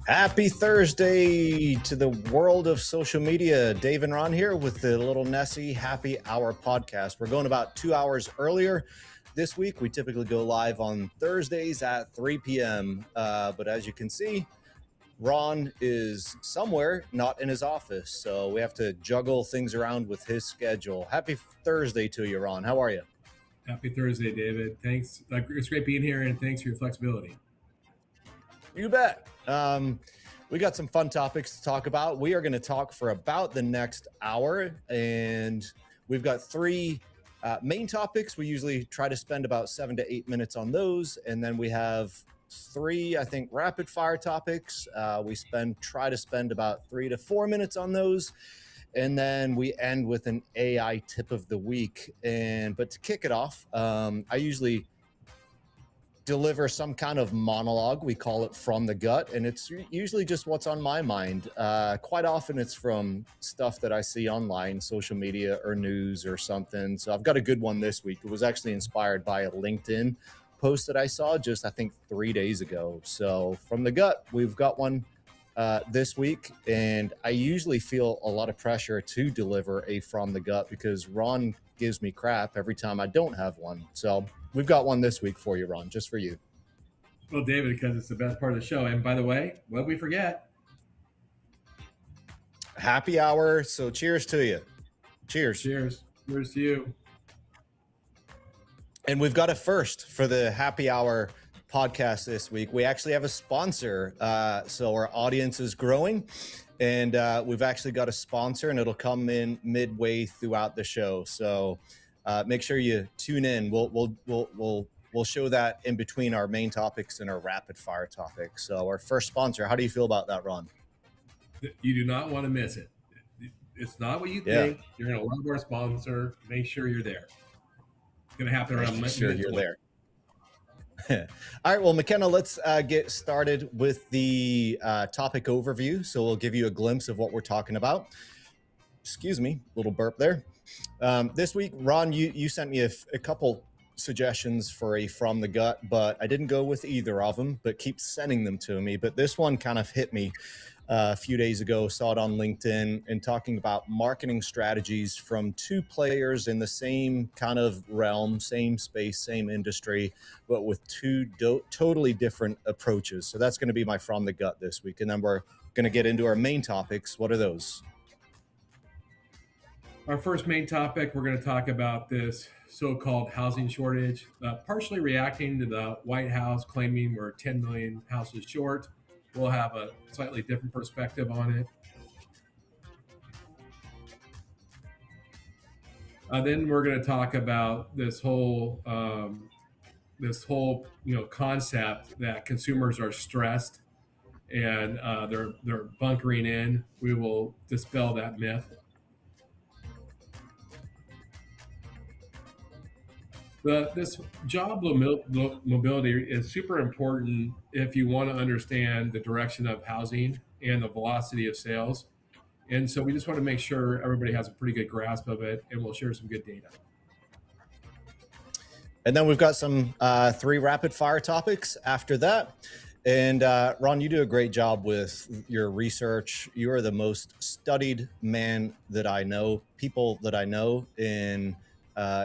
Happy Thursday to the world of social media. Dave and Ron here with the Little Nessie Happy Hour podcast. We're going about 2 hours earlier this week. We typically go live on Thursdays at 3 p.m. But as you can see, Ron is somewhere not in his office. So we have to juggle things around with his schedule. Happy Thursday to you, Ron. How are you? Happy Thursday, David. Thanks. It's great being here, and thanks for your flexibility. You bet. We got some fun topics to talk about. We are going to talk for about the next hour, and we've got three main topics. We usually try to spend about 7 to 8 minutes on those, and then we have three, I think, rapid fire topics. We try to spend about 3 to 4 minutes on those, and then we end with an AI tip of the week. But to kick it off, I usually deliver some kind of monologue. We call it From the Gut, and it's usually just what's on my mind. Quite often it's from stuff that I see online, social media or news or something. So I've got a good one this week. It was actually inspired by a LinkedIn post that I saw just, I think, 3 days ago. So From the Gut, we've got one this week, and I usually feel a lot of pressure to deliver a From the Gut because Ron gives me crap every time I don't have one. So we've got one this week for you, Ron, just for you. Well, David, because it's the best part of the show. And by the way, what did we forget? Happy hour. So cheers to you. Cheers. Cheers. Cheers to you. And we've got a first for the happy hour podcast this week. We actually have a sponsor. So our audience is growing, and we've actually got a sponsor, and it'll come in midway throughout the show. So make sure you tune in. We'll show that in between our main topics and our rapid fire topics. So our first sponsor, how do you feel about that, Ron? You do not want to miss it. It's not what you think. You're going to love our sponsor. Make sure you're there. It's going to happen around. Make sure you're there. All right, well, McKenna, let's get started with the topic overview. So we'll give you a glimpse of what we're talking about. Excuse me, little burp there. This week, Ron, you sent me a couple suggestions for a From the Gut, but I didn't go with either of them, but keep sending them to me. But this one kind of hit me a few days ago, saw it on LinkedIn, and talking about marketing strategies from two players in the same kind of realm, same space, same industry, but with two totally different approaches. So that's going to be my From the Gut this week. And then we're going to get into our main topics. What are those? Our first main topic, we're going to talk about this so-called housing shortage, partially reacting to the White House claiming we're 10 million houses short. We'll have a slightly different perspective on it. Then we're going to talk about this whole concept that consumers are stressed and they're bunkering in. We will dispel that myth. This job mobility is super important if you want to understand the direction of housing and the velocity of sales. And so we just want to make sure everybody has a pretty good grasp of it, and we'll share some good data. And then we've got some three rapid fire topics after that. And Ron, you do a great job with your research. You are the most studied man that I know, people that I know in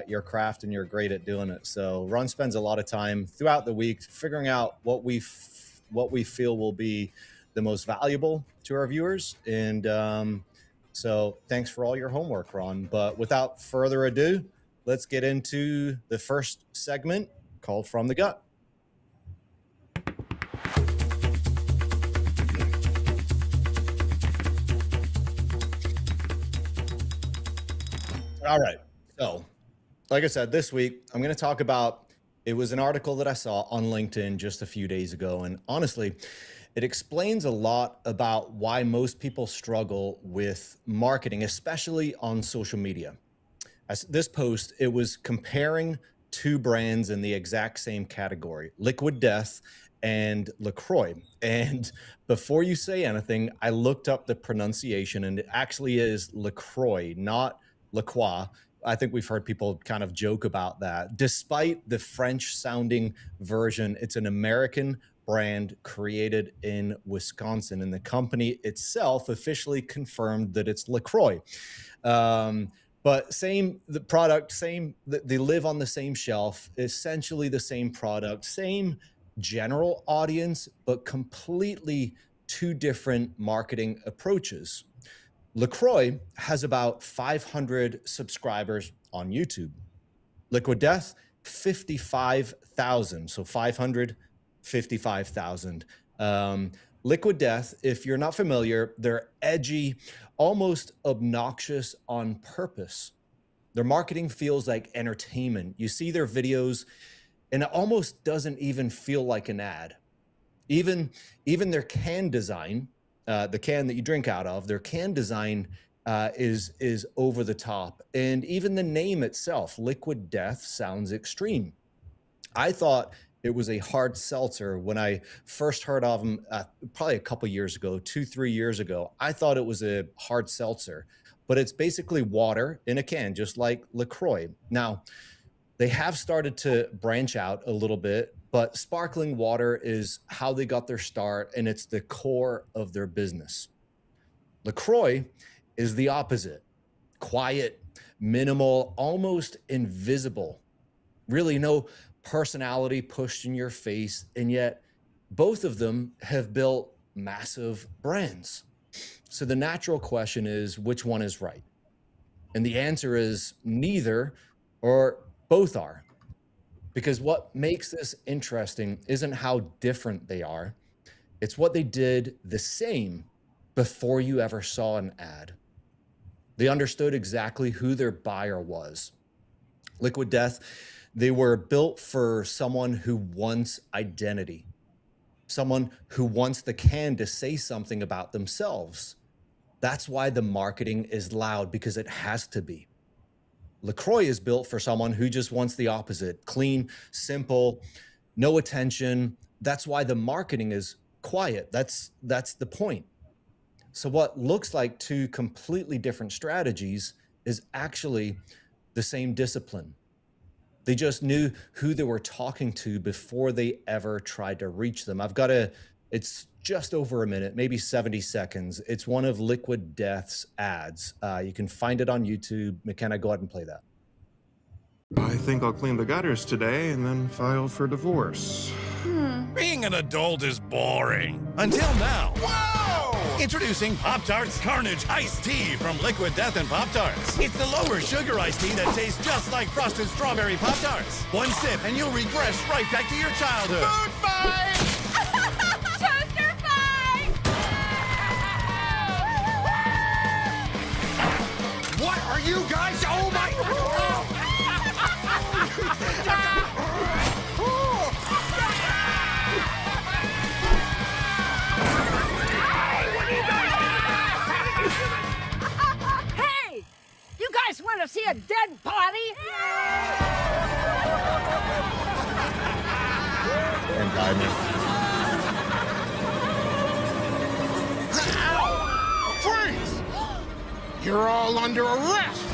your craft, and you're great at doing it. So Ron spends a lot of time throughout the week figuring out what we feel will be the most valuable to our viewers. And so thanks for all your homework, Ron. But without further ado, let's get into the first segment called From the Gut. All right. So like I said, this week, I'm going to talk about, it was an article that I saw on LinkedIn just a few days ago. And honestly, it explains a lot about why most people struggle with marketing, especially on social media. This post, it was comparing two brands in the exact same category, Liquid Death and LaCroix. And before you say anything, I looked up the pronunciation, and it actually is LaCroix, not LaCroix. I think we've heard people kind of joke about that. Despite the French sounding version, it's an American brand created in Wisconsin, and the company itself officially confirmed that it's LaCroix. But the product, they live on the same shelf, essentially the same product, same general audience, but completely two different marketing approaches. LaCroix has about 500 subscribers on YouTube. Liquid Death, 55,000. So 500, 55,000. Liquid Death, if you're not familiar, they're edgy, almost obnoxious on purpose. Their marketing feels like entertainment. You see their videos, and it almost doesn't even feel like an ad. Even their can design, the can that you drink out of, their can design is over the top. And even the name itself, Liquid Death, sounds extreme. I thought it was a hard seltzer when I first heard of them, probably a couple years ago, 2-3 years ago. I thought it was a hard seltzer, but it's basically water in a can, just like LaCroix. Now, they have started to branch out a little bit, but sparkling water is how they got their start, and it's the core of their business. LaCroix is the opposite. Quiet, minimal, almost invisible. Really no personality pushed in your face, and yet both of them have built massive brands. So the natural question is, which one is right? And the answer is neither, or both are. Because what makes this interesting isn't how different they are. It's what they did the same before you ever saw an ad. They understood exactly who their buyer was. Liquid Death, they were built for someone who wants identity, someone who wants the can to say something about themselves. That's why the marketing is loud, because it has to be. LaCroix is built for someone who just wants the opposite: clean, simple, no attention. That's why the marketing is quiet. That's the point. So what looks like two completely different strategies is actually the same discipline. They just knew who they were talking to before they ever tried to reach them. It's just over a minute, maybe 70 seconds. It's one of Liquid Death's ads. You can find it on YouTube. McKenna, go ahead and play that. I think I'll clean the gutters today and then file for divorce. Being an adult is boring. Until now. Whoa! Introducing Pop-Tarts Carnage Iced Tea from Liquid Death and Pop-Tarts. It's the lower sugar iced tea that tastes just like frosted strawberry Pop-Tarts. One sip and you'll regress right back to your childhood. Food fight! Toaster fight! What are you guys? Oh my! Hey! You guys want to see a dead body? And timer. Freeze! You're all under arrest!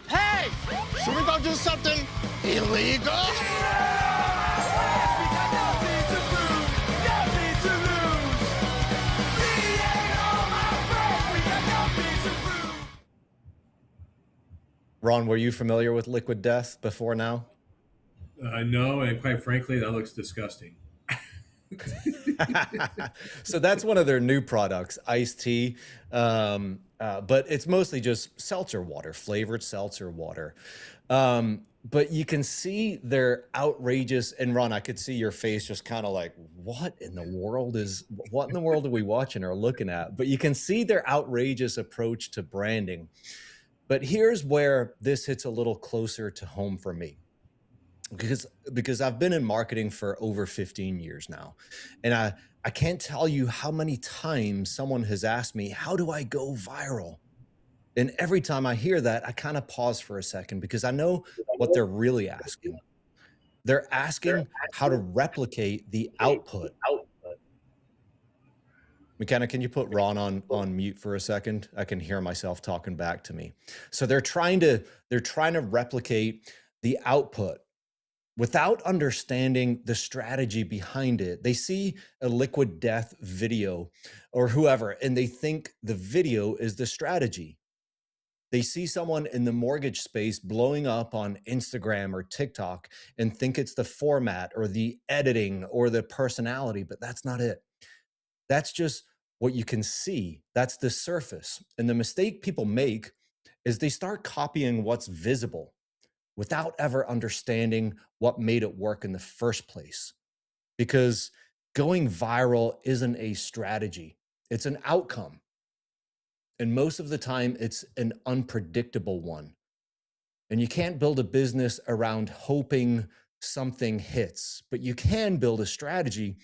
Hey! Should we go do something illegal? Ron, were you familiar with Liquid Death before now? No, and quite frankly, that looks disgusting. So that's one of their new products, iced tea. But it's mostly just seltzer water, flavored seltzer water. But you can see their outrageous, and Ron, I could see your face just kind of like, what in the world are we watching or looking at? But you can see their outrageous approach to branding. But here's where this hits a little closer to home for me. Because I've been in marketing for over 15 years now. And I can't tell you how many times someone has asked me, how do I go viral? And every time I hear that, I kind of pause for a second, because I know what they're really asking. They're asking how to replicate the output. McKenna, can you put Ron on mute for a second? I can hear myself talking back to me. So they're trying to replicate the output, without understanding the strategy behind it. They see a Liquid Death video or whoever, and they think the video is the strategy. They see someone in the mortgage space blowing up on Instagram or TikTok and think it's the format or the editing or the personality, but that's not it. That's just what you can see. That's the surface. And the mistake people make is they start copying what's visible without ever understanding what made it work in the first place. Because going viral isn't a strategy, it's an outcome. And most of the time, it's an unpredictable one. And you can't build a business around hoping something hits, but you can build a strategy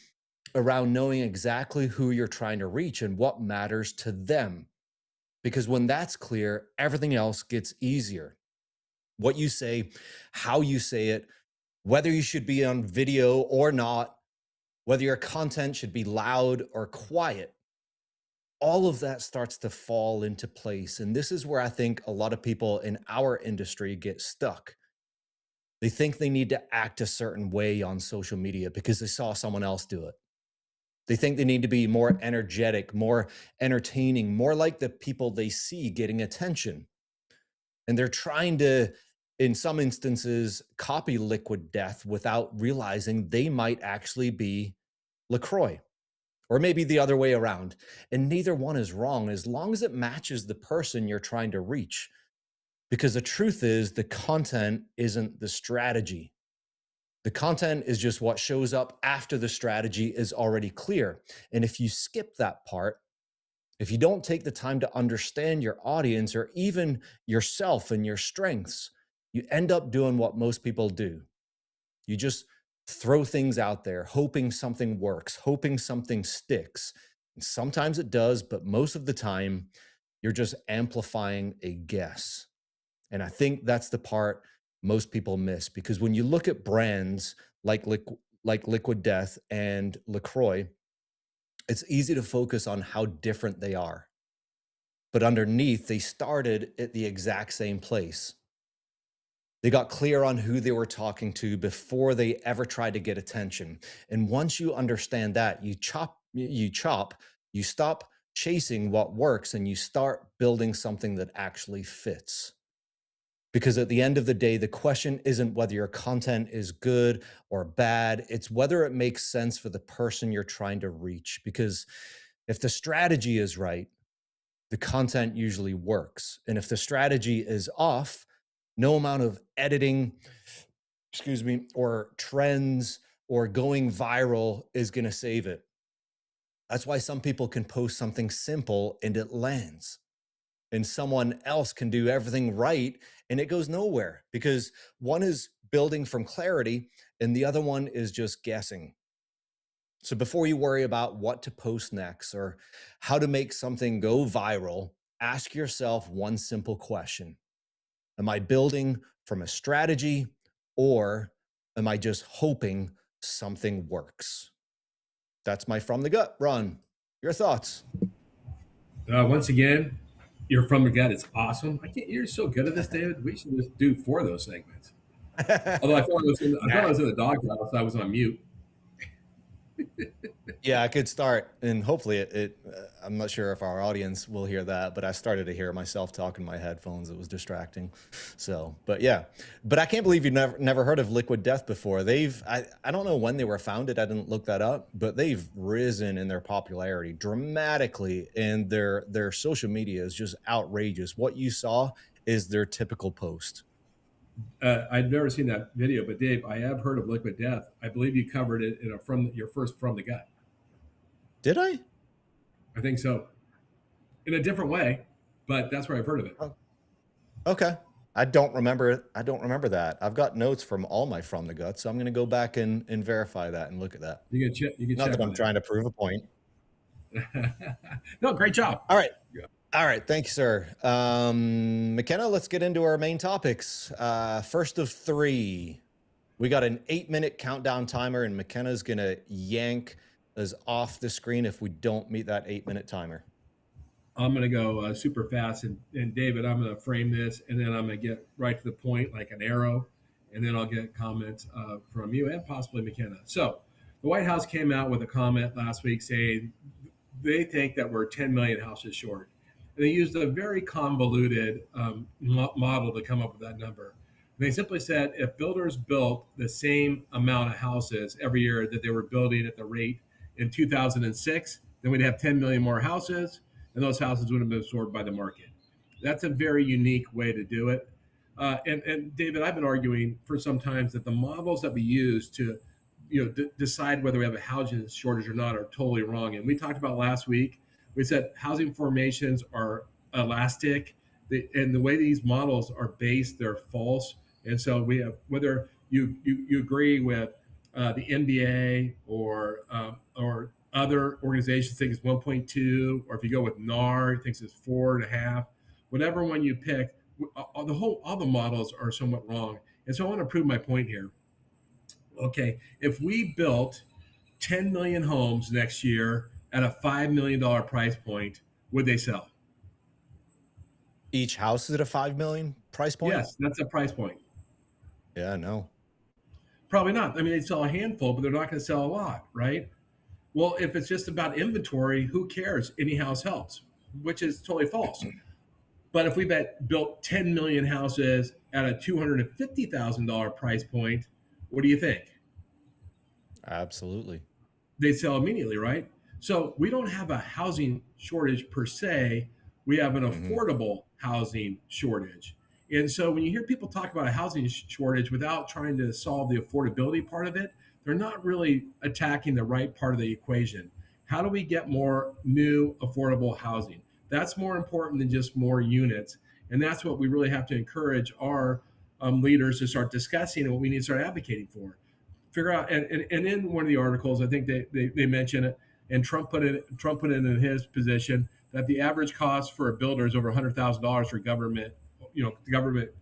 around knowing exactly who you're trying to reach and what matters to them. Because when that's clear, everything else gets easier. What you say, how you say it, whether you should be on video or not, whether your content should be loud or quiet, all of that starts to fall into place. And this is where I think a lot of people in our industry get stuck. They think they need to act a certain way on social media because they saw someone else do it. They think they need to be more energetic, more entertaining, more like the people they see getting attention. And they're trying to, in some instances, copy Liquid Death without realizing they might actually be LaCroix, or maybe the other way around. And neither one is wrong as long as it matches the person you're trying to reach. Because the truth is, the content isn't the strategy. The content is just what shows up after the strategy is already clear. And if you skip that part, if you don't take the time to understand your audience or even yourself and your strengths, you end up doing what most people do. You just throw things out there, hoping something works, hoping something sticks. And sometimes it does, but most of the time, you're just amplifying a guess. And I think that's the part most people miss, because when you look at brands like Liquid Death and LaCroix, it's easy to focus on how different they are. But underneath, they started at the exact same place. They got clear on who they were talking to before they ever tried to get attention. And once you understand that, you stop chasing what works and you start building something that actually fits. Because at the end of the day, the question isn't whether your content is good or bad, it's whether it makes sense for the person you're trying to reach. Because if the strategy is right, the content usually works. And if the strategy is off, no amount of editing, or trends or going viral is going to save it. That's why some people can post something simple and it lands. And someone else can do everything right and it goes nowhere, because one is building from clarity and the other one is just guessing. So before you worry about what to post next or how to make something go viral, ask yourself one simple question. Am I building from a strategy, or am I just hoping something works? That's my From the Gut. Ron, your thoughts? Once again, you're from the gut. It's awesome. You're so good at this, David. We should just do 4 of those segments. Although I thought I was in the doghouse, I was on mute. Yeah, I could start, and hopefully I'm not sure if our audience will hear that, but I started to hear myself talking in my headphones. It was distracting. So, but yeah, but I can't believe you've never heard of Liquid Death before. I don't know when they were founded. I didn't look that up, but they've risen in their popularity dramatically, and their social media is just outrageous. What you saw is their typical post. I'd never seen that video, but Dave, I have heard of Liquid Death. I believe you covered it in your first From the Gut. Did I? I think so. In a different way, but that's where I've heard of it. Oh, okay. I don't remember that. I've got notes from all my From the Gut, so I'm going to go back and verify that and look at that. You can check. Not that I'm trying to prove a point. No, great job. All right. Yeah. All right. Thank you, sir. McKenna, let's get into our main topics. First of 3, we got an 8-minute countdown timer, and McKenna's going to yank us off the screen if we don't meet that 8-minute timer. I'm going to go super fast. And David, I'm going to frame this, and then I'm going to get right to the point like an arrow. and then I'll get comments from you and possibly McKenna. So the White House came out with a comment last week saying they think that we're 10 million houses short. And they used a very convoluted model to come up with that number. They simply said if builders built the same amount of houses every year that they were building at the rate in 2006, then we'd have 10 million more houses, and those houses would have been absorbed by the market. That's a very unique way to do it. And David, I've been arguing for some time that the models that we use to decide whether we have a housing shortage or not are totally wrong. And we talked about last week, we said housing formations are elastic, and the way these models are based, they're false. And so we have, whether you agree with the NBA or other organizations think it's 1.2, or if you go with NAR, it thinks it's 4.5, whatever one you pick, all the models are somewhat wrong. And so I want to prove my point here. Okay, if we built 10 million homes next year at a $5 million price point, would they sell? Each house is at a $5 million price point? Yes, that's a price point. Yeah, no. Probably not. I mean, they'd sell a handful, but they're not going to sell a lot, right? Well, if it's just about inventory, who cares? Any house helps, which is totally false. But if we built 10 million houses at a $250,000 price point, what do you think? Absolutely. They sell immediately, right? So we don't have a housing shortage per se. We have an affordable housing shortage. And so when you hear people talk about a housing shortage without trying to solve the affordability part of it, they're not really attacking the right part of the equation. How do we get more new affordable housing? That's more important than just more units. And that's what we really have to encourage our leaders to start discussing, and what we need to start advocating for. Figure out, and in one of the articles, I think they mention it, and Trump put it in his position that the average cost for a builder is over $100,000 for government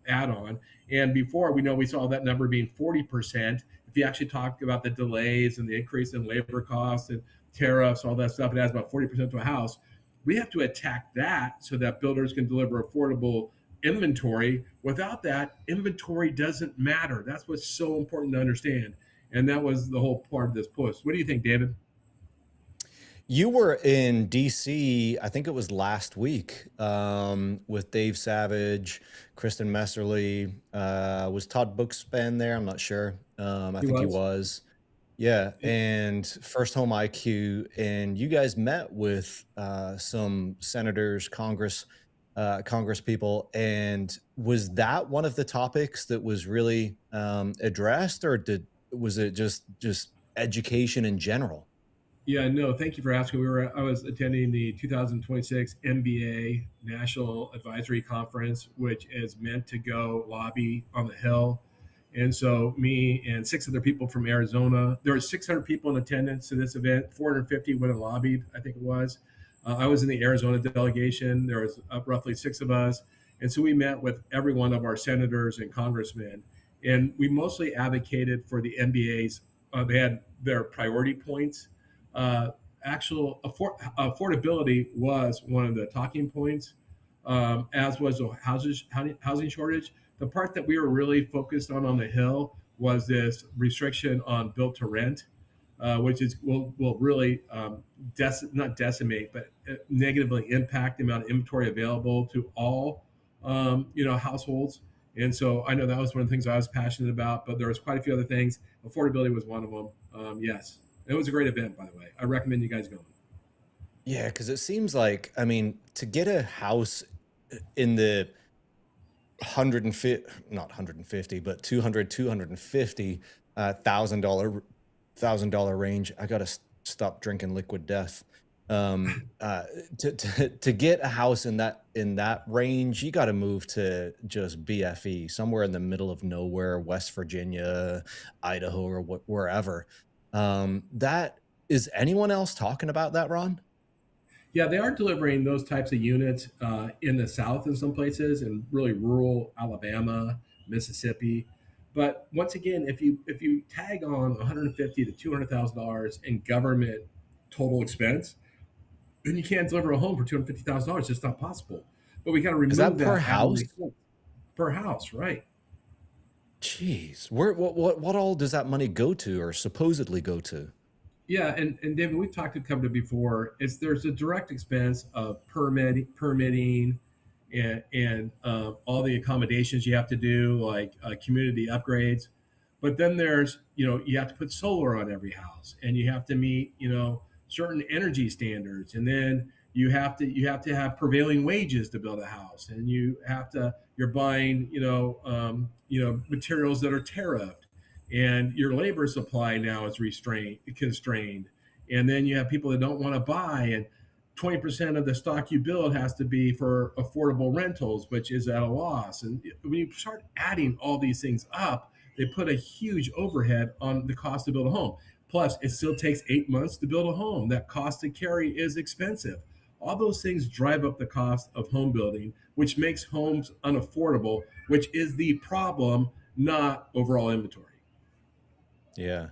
add-on. And before, we saw that number being 40%. If you actually talk about the delays and the increase in labor costs and tariffs, all that stuff, it adds about 40% to a house. We have to attack that so that builders can deliver affordable inventory. Without that, inventory doesn't matter. That's what's so important to understand. And that was the whole part of this post. What do you think, David? You were in DC, I think it was last week, with Dave Savage, Kristen Messerly. Was Todd Bookspan there? I'm not sure. I think he was. Yeah. And First Home IQ. And you guys met with some senators, Congress people. And was that one of the topics that was really addressed, or was it just education in general? Yeah, no, thank you for asking. I was attending the 2026 MBA National Advisory Conference, which is meant to go lobby on the Hill. And so me and 6 other people from Arizona, there were 600 people in attendance to this event. 450 went and lobbied, I think it was. I was in the Arizona delegation. There was roughly 6 of us. And so we met with every one of our senators and congressmen. And we mostly advocated for the MBAs. They had their priority points. Actual affordability was one of the talking points, as was the housing shortage. The part that we were really focused on the Hill was this restriction on built to rent, which will really not decimate, but negatively impact the amount of inventory available to all households. And so I know that was one of the things I was passionate about, but there was quite a few other things. Affordability was one of them. Yes. It was a great event, by the way. I recommend you guys going. Yeah, because it seems like, I mean, to get a house in the 150, not 150, but 250 $1,000 range, I gotta stop drinking Liquid Death. To get a house in that range, you got to move to just BFE, somewhere in the middle of nowhere, West Virginia, Idaho, or wherever. That is anyone else talking about that, Ron? Yeah, they are delivering those types of units in the South in some places, and really rural Alabama, Mississippi. But once again, if you tag on $150,000 to $200,000 in government total expense, then you can't deliver a home for $250,000. It's just not possible. But we got to remove that per house. Per house, right? Jeez, what all does that money go to or supposedly go to? Yeah, and David, we've talked to the company before. There's a direct expense of permitting, and all the accommodations you have to do, like community upgrades. But then there's, you have to put solar on every house, and you have to meet, certain energy standards, and then you have to have prevailing wages to build a house, and you're buying, materials that are tariffed, and your labor supply now is constrained, and then you have people that don't want to buy, and 20% of the stock you build has to be for affordable rentals, which is at a loss. And when you start adding all these things up, they put a huge overhead on the cost to build a home. Plus, it still takes 8 months to build a home. That cost to carry is expensive. All those things drive up the cost of home building, which makes homes unaffordable, which is the problem, not overall inventory. Yeah.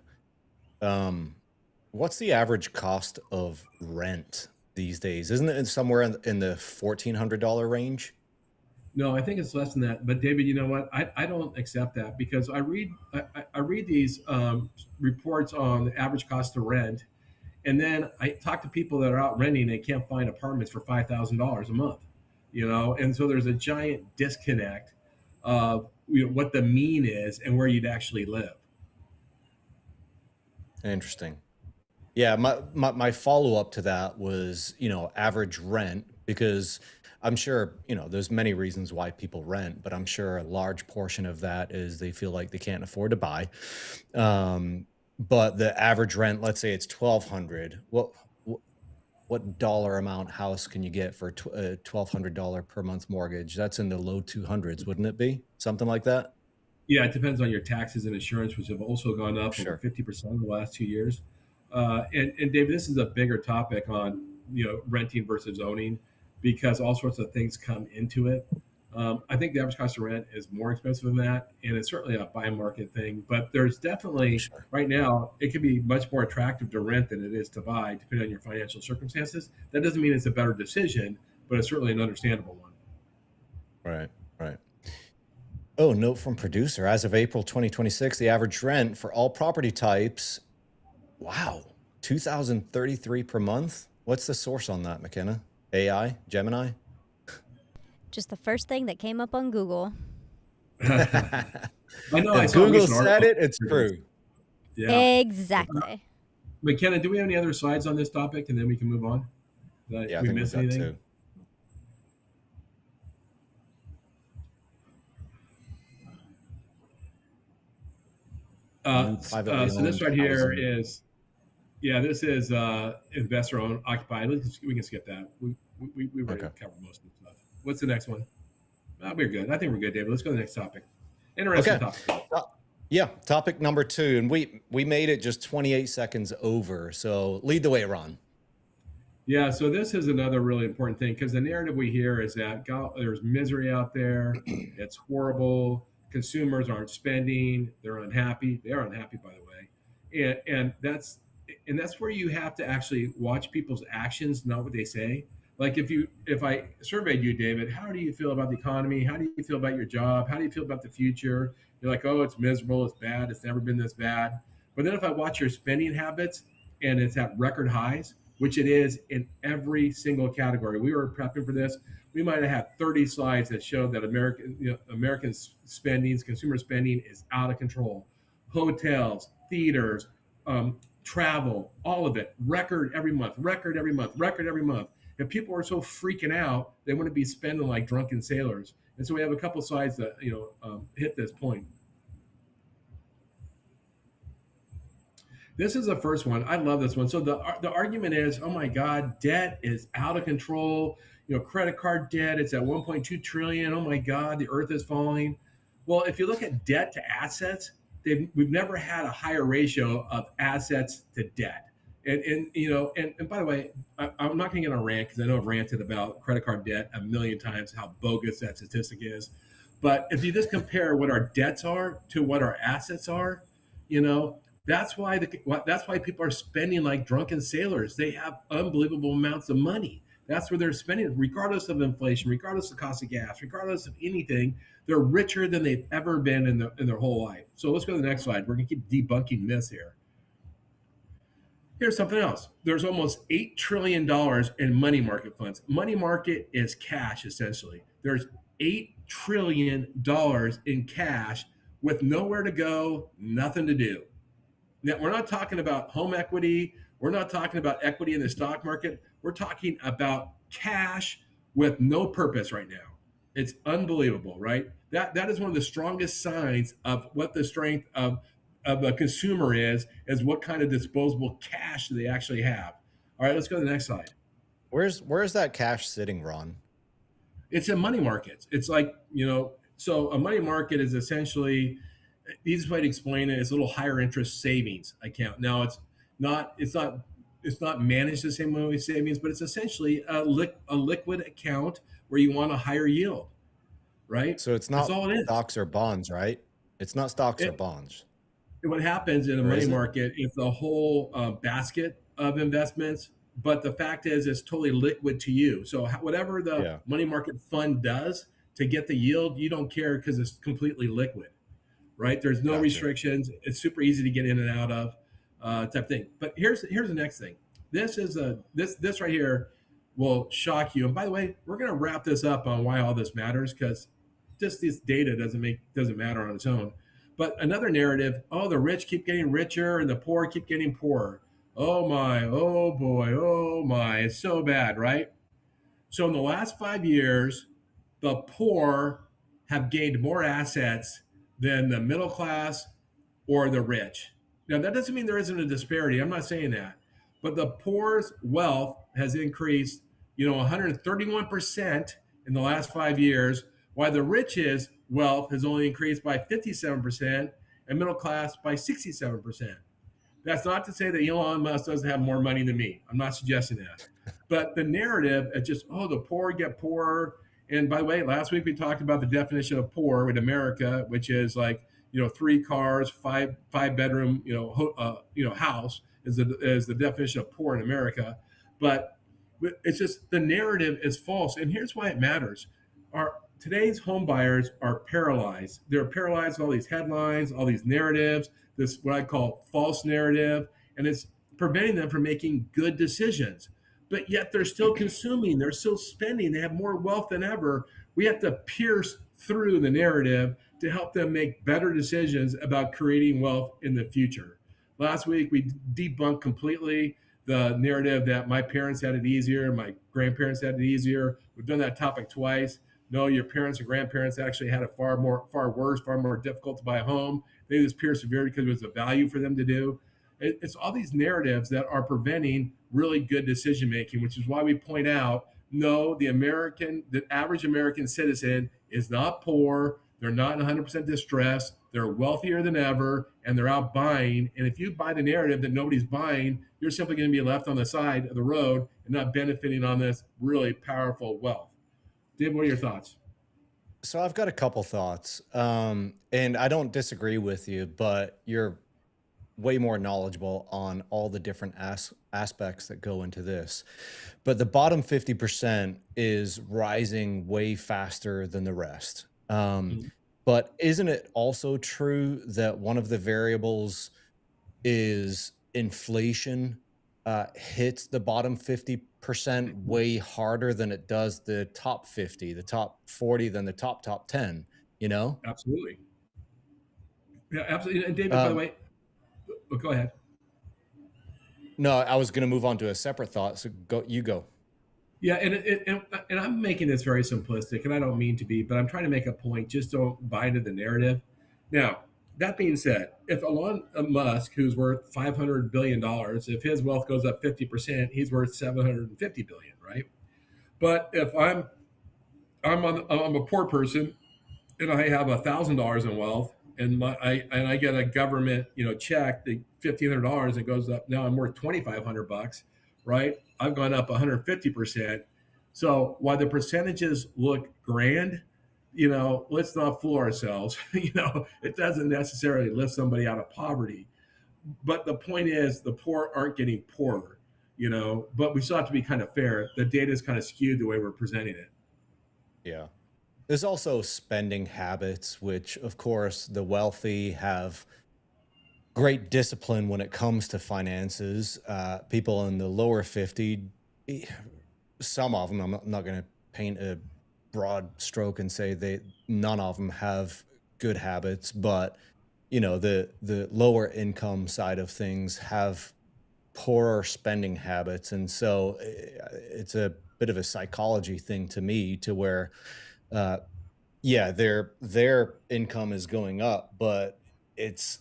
Um, what's the average cost of rent these days? Isn't it somewhere in the $1,400 range? No, I think it's less than that. But David, you know what? I don't accept that, because I read these reports on the average cost to rent, and then I talk to people that are out renting and can't find apartments for $5,000 a month. And so there's a giant disconnect of what the mean is and where you'd actually live. Interesting. Yeah, my follow-up to that was, average rent, because I'm sure, there's many reasons why people rent, but I'm sure a large portion of that is they feel like they can't afford to buy. But the average rent, let's say it's 1,200. What dollar amount house can you get for a $1,200 per month mortgage? That's in the low 200s, wouldn't it be? Something like that? Yeah, it depends on your taxes and insurance, which have also gone up over Sure. 50% in the last 2 years. And David, this is a bigger topic on renting versus owning, because all sorts of things come into it. I think the average cost of rent is more expensive than that, and it's certainly a buy market thing. But there's definitely, Sure. right now, it could be much more attractive to rent than it is to buy, depending on your financial circumstances. That doesn't mean it's a better decision, but it's certainly an understandable one. Right, right. Oh, note from producer. As of April 2026, the average rent for all property types, wow, 2,033 per month. What's the source on that, McKenna? AI, Gemini? Just the first thing that came up on Google. I know. I If saw a Google recent said article. it, it's true. Yeah. Exactly. McKenna, do we have any other slides on this topic, and then we can move on? Did Yeah, I we think miss we've got anything? two. Privately So this owned right here housing. is, this is investor owned occupied. We can skip that. We already Okay. covered most of the stuff. What's the next one? We're good. I think we're good, David. Let's go to the next topic. Interesting Okay. topic. Yeah, topic number 2, and we made it just 28 seconds over. So lead the way, Ron. Yeah, so this is another really important thing, because the narrative we hear is that there's misery out there. It's horrible. Consumers aren't spending. They're unhappy. They are unhappy, by the way, and that's where you have to actually watch people's actions, not what they say. Like if I surveyed you, David, how do you feel about the economy? How do you feel about your job? How do you feel about the future? You're like, oh, it's miserable. It's bad. It's never been this bad. But then if I watch your spending habits, and it's at record highs, which it is in every single category. We were prepping for this. We might have had 30 slides that showed that American consumer spending is out of control. Hotels, theaters, travel, all of it, record every month, record every month, record every month. And people are so freaking out, they want to be spending like drunken sailors. And so we have a couple slides that hit this point. This is the first one. I love this one. So the argument is, oh my God, debt is out of control. Credit card debt, it's at 1.2 trillion. Oh my God, the earth is falling. Well, if you look at debt to assets, we've never had a higher ratio of assets to debt. And by the way, I'm not going to get on a rant, because I know I've ranted about credit card debt a million times, how bogus that statistic is. But if you just compare what our debts are to what our assets are, that's why people are spending like drunken sailors. They have unbelievable amounts of money. That's where they're spending, regardless of inflation, regardless of cost of gas, regardless of anything. They're richer than they've ever been in their whole life. So let's go to the next slide. We're going to keep debunking myths here. Here's something else. There's almost $8 trillion in money market funds. Money market is cash, essentially. There's $8 trillion in cash with nowhere to go, nothing to do. Now, we're not talking about home equity. We're not talking about equity in the stock market. We're talking about cash with no purpose right now. It's unbelievable, right? That is one of the strongest signs of what the strength of a consumer is what kind of disposable cash they actually have. All right, let's go to the next slide. Where's that cash sitting, Ron? It's in money markets. It's like, so a money market is essentially, the easiest way to explain it is a little higher interest savings account. Now it's not managed the same way with savings, but it's essentially a liquid account where you want a higher yield, right? So it's not That's all it is. stocks or bonds, right? It's not stocks or bonds. What happens in a money market is the whole basket of investments, but the fact is it's totally liquid to you. So whatever the money market fund does to get the yield, you don't care because it's completely liquid, right? There's no restrictions. It's super easy to get in and out of type thing. But here's the next thing. This right here will shock you. And by the way, we're going to wrap this up on why all this matters, because just this data doesn't matter on its own. But another narrative, the rich keep getting richer and the poor keep getting poorer. Oh my, oh boy, oh my, it's so bad, right? So in the last 5 years, the poor have gained more assets than the middle class or the rich. Now, that doesn't mean there isn't a disparity. I'm not saying that. But the poor's wealth has increased, 131% in the last 5 years, while the rich's wealth has only increased by 57% and middle class by 67%. That's not to say that Elon Musk doesn't have more money than me. I'm not suggesting that. But the narrative is just, the poor get poorer. And by the way, last week we talked about the definition of poor in America, which is like, 3 cars, five bedroom, house is the definition of poor in America. But it's just the narrative is false. And here's why it matters. Today's home buyers are paralyzed. They're paralyzed with all these headlines, all these narratives, this what I call false narrative, and it's preventing them from making good decisions. But yet they're still consuming, they're still spending, they have more wealth than ever. We have to pierce through the narrative to help them make better decisions about creating wealth in the future. Last week, we debunked completely the narrative that my parents had it easier, my grandparents had it easier. We've done that topic twice. No, your parents or grandparents actually had it far worse, far more difficult to buy a home. They just persevered because it was a value for them to do. It's all these narratives that are preventing really good decision making, which is why we point out, no, the average American citizen is not poor. They're not 100% distressed. They're wealthier than ever, and they're out buying. And if you buy the narrative that nobody's buying, you're simply going to be left on the side of the road and not benefiting on this really powerful wealth. Dave, what are your thoughts? So I've got a couple thoughts, and I don't disagree with you, but you're way more knowledgeable on all the different aspects that go into this. But the bottom 50% is rising way faster than the rest. But isn't it also true that one of the variables is inflation hits the bottom 50% way harder than it does the top 50, the top 40, than the top 10, Absolutely. Yeah, absolutely. And David, by the way, go ahead. No, I was going to move on to a separate thought. So you go. Yeah, and I'm making this very simplistic, and I don't mean to be, but I'm trying to make a point. Just don't buy into the narrative. Now, that being said, if Elon Musk, who's worth $500 billion, if his wealth goes up 50%, he's worth $750 billion, right? But if I'm a poor person and I have $1,000 in wealth, and I get a government check, the $1,500, it goes up. Now I'm worth $2,500, right? I've gone up 150%. So while the percentages look grand, let's not fool ourselves. It doesn't necessarily lift somebody out of poverty. But the point is, the poor aren't getting poorer. but we still have to be kind of fair. The data is kind of skewed the way we're presenting it. Yeah. There's also spending habits, which, of course, the wealthy have great discipline when it comes to finances. People in the lower 50, eh, some of them, I'm not going to paint a broad stroke and say none of them have good habits, but the lower income side of things have poorer spending habits, and so it's a bit of a psychology thing to me, to where uh, yeah, their income is going up, but it's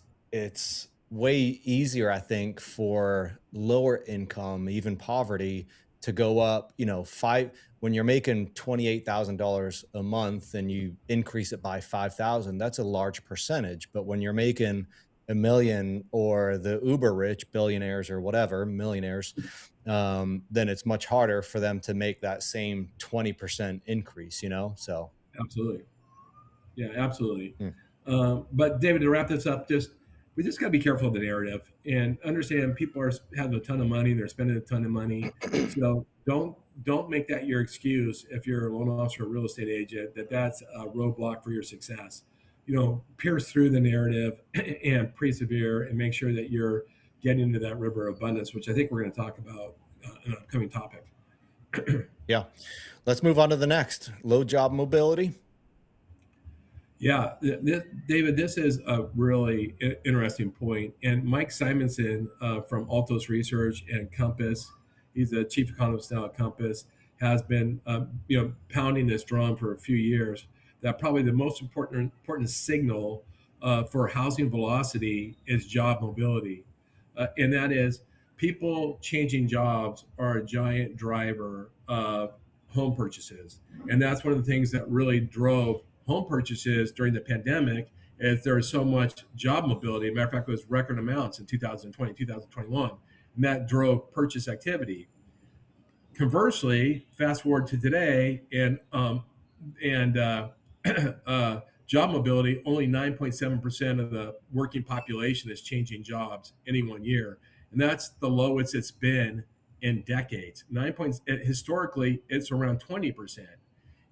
way easier, I think, for lower income, even poverty, to go up, five when you're making $28,000 a month and you increase it by 5,000, that's a large percentage. But when you're making a million, or the uber rich billionaires or whatever, millionaires, then it's much harder for them to make that same 20% increase, So, Absolutely. Yeah, absolutely. mm, But David, to wrap this up, we just got to be careful of the narrative and understand people have a ton of money, they're spending a ton of money. So don't make that your excuse if you're a loan officer or real estate agent, that's a roadblock for your success. Pierce through the narrative and persevere, and make sure that you're getting into that river of abundance, which I think we're going to talk about in an upcoming topic. yeah. Let's move on to the next, low job mobility. Yeah, David, this is a really interesting point. And Mike Simonson from Altos Research and Compass, he's the chief economist now at Compass, has been pounding this drum for a few years. That probably the most important signal for housing velocity is job mobility, and that is people changing jobs are a giant driver of home purchases, and that's one of the things that really drove home purchases during the pandemic, is there was so much job mobility. Matter of fact, it was record amounts in 2020, 2021, and that drove purchase activity. Conversely, fast forward to today, and job mobility, only 9.7% of the working population is changing jobs any one year, and that's the lowest it's been in decades. Historically, it's around 20%.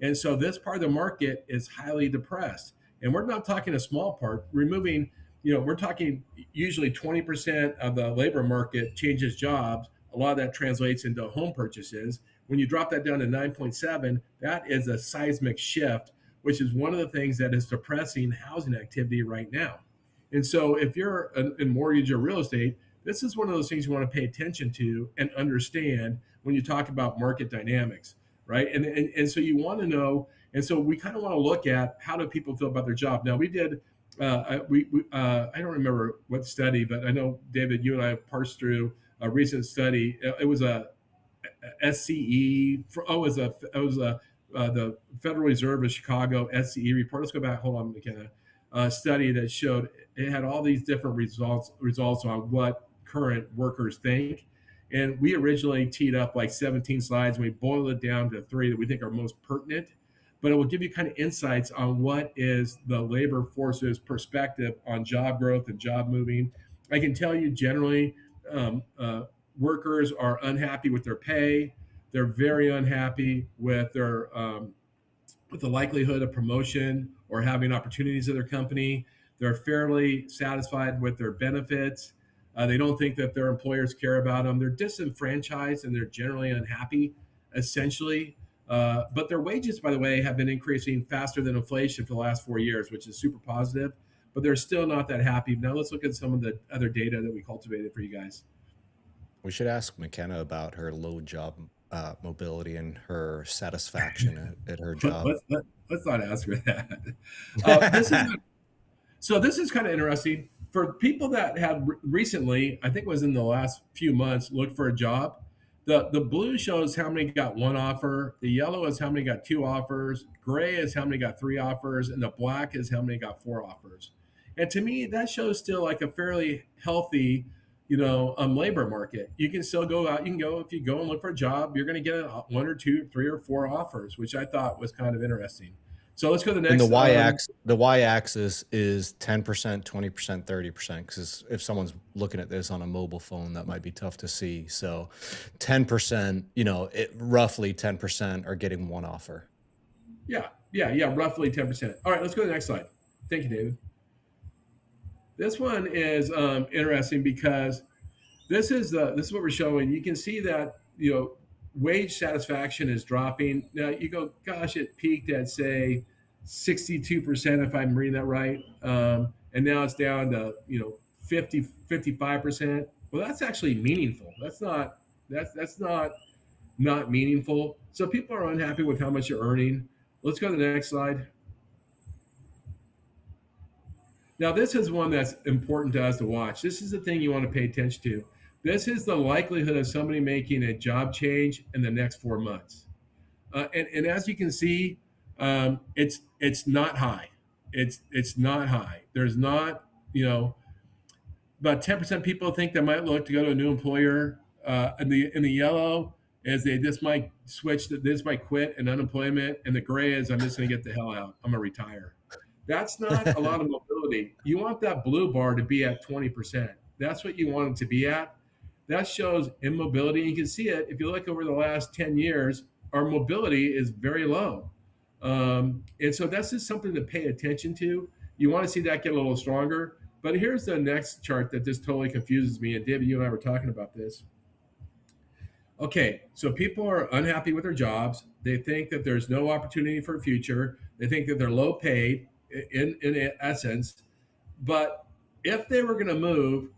And so this part of the market is highly depressed. And we're not talking a small part. We're talking usually 20% of the labor market changes jobs. A lot of that translates into home purchases. When you drop that down to 9.7, that is a seismic shift, which is one of the things that is depressing housing activity right now. And so if you're in mortgage or real estate, this is one of those things you want to pay attention to and understand when you talk about market dynamics. Right. And so you want to know. And so we kind of want to look at how do people feel about their job. Now, we did I don't remember what study, but I know, David, you and I parsed through a recent study. It was a SCE. The Federal Reserve of Chicago SCE report. Let's go back. Hold on, McKenna. A study that showed it had all these different results on what current workers think. And we originally teed up like 17 slides, and we boiled it down to 3 that we think are most pertinent. But it will give you kind of insights on what is the labor force's perspective on job growth and job moving. I can tell you generally, workers are unhappy with their pay. They're very unhappy with their with the likelihood of promotion or having opportunities at their company. They're fairly satisfied with their benefits. They don't think that their employers care about them. They're disenfranchised and they're generally unhappy, essentially. But their wages, by the way, have been increasing faster than inflation for the last 4 years, which is super positive. But they're still not that happy. Now let's look at some of the other data that we cultivated for you guys. We should ask McKenna about her low job mobility and her satisfaction at her job. Let's not ask her that. This is kind of interesting. For people that have recently, I think it was in the last few months, looked for a job, the blue shows how many got 1 offer, the yellow is how many got 2 offers, gray is how many got 3 offers, and the black is how many got 4 offers. And to me, that shows still like a fairly healthy, labor market. You can still go out. If you go and look for a job, you're going to get 1 or 2, 3 or 4 offers, which I thought was kind of interesting. So let's go to the And next. the y-axis is 10%, 20%, 30%. Because if someone's looking at this on a mobile phone, that might be tough to see. So 10%, roughly 10% are getting one offer. Yeah, roughly 10%. All right, let's go to the next slide. Thank you, David. This one is interesting because this is what we're showing. You can see that wage satisfaction is dropping. Now you go, gosh, it peaked at say 62% if I'm reading that right, and now it's down to 55%. Well, that's actually meaningful. That's not meaningful. So people are unhappy with how much you're earning. Let's go to the next slide. Now, this is one that's important to us to watch. This is the thing you want to pay attention to. This is the likelihood of somebody making a job change in the next 4 months. And as you can see, it's not high. It's not high. There's not, about 10% people think they might look to go to a new employer. In the yellow is they just might switch, this might quit and unemployment. And the gray is I'm just going to get the hell out. I'm going to retire. That's not a lot of mobility. You want that blue bar to be at 20%. That's what you want it to be at. That shows immobility. You can see it if you look over the last 10 years, our mobility is very low. And so that's just something to pay attention to. You want to see that get a little stronger. But here's the next chart that just totally confuses me. And David, you and I were talking about this. Okay, so people are unhappy with their jobs. They think that there's no opportunity for a future. They think that they're low paid in essence. But if they were going to move,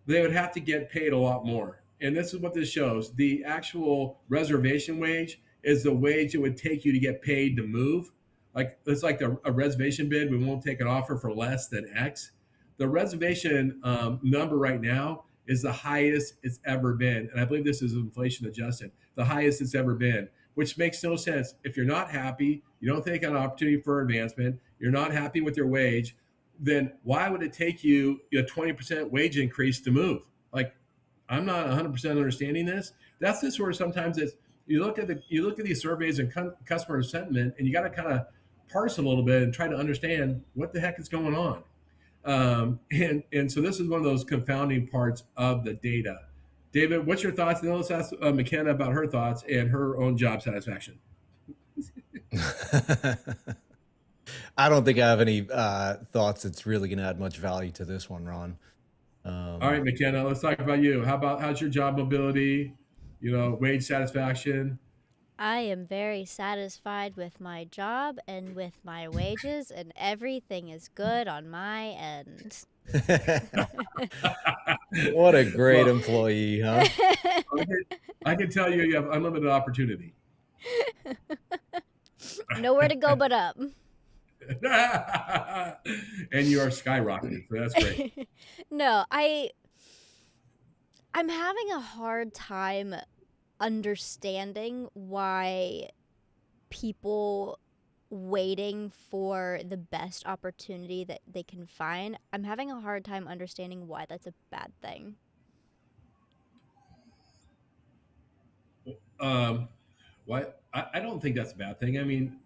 they would have to get paid a lot more. And this is what this shows. The actual reservation wage is the wage it would take you to get paid to move. Like it's like a reservation bid. We won't take an offer for less than X. The reservation number right now is the highest it's ever been. And I believe this is inflation adjusted, the highest it's ever been, which makes no sense. If you're not happy, you don't take an opportunity for advancement, you're not happy with your wage, then why would it take you a 20% wage increase to move? Like, I'm not 100% understanding this. That's just where sometimes it's, you look at these surveys and customer sentiment, and you got to kind of parse a little bit and try to understand what the heck is going on. And so this is one of those confounding parts of the data. David, what's your thoughts? And let's ask McKenna about her thoughts and her own job satisfaction. I don't think I have any thoughts that's really going to add much value to this one, Ron. All right, McKenna, let's talk about you. How's your job mobility, wage satisfaction? I am very satisfied with my job and with my wages, and everything is good on my end. What a great employee, huh? I can tell you have unlimited opportunity. Nowhere to go but up. And you are skyrocketing, so that's great. No, I'm having a hard time understanding why people waiting for the best opportunity that they can find. I'm having a hard time understanding why that's a bad thing. Why? I don't think that's a bad thing. I mean,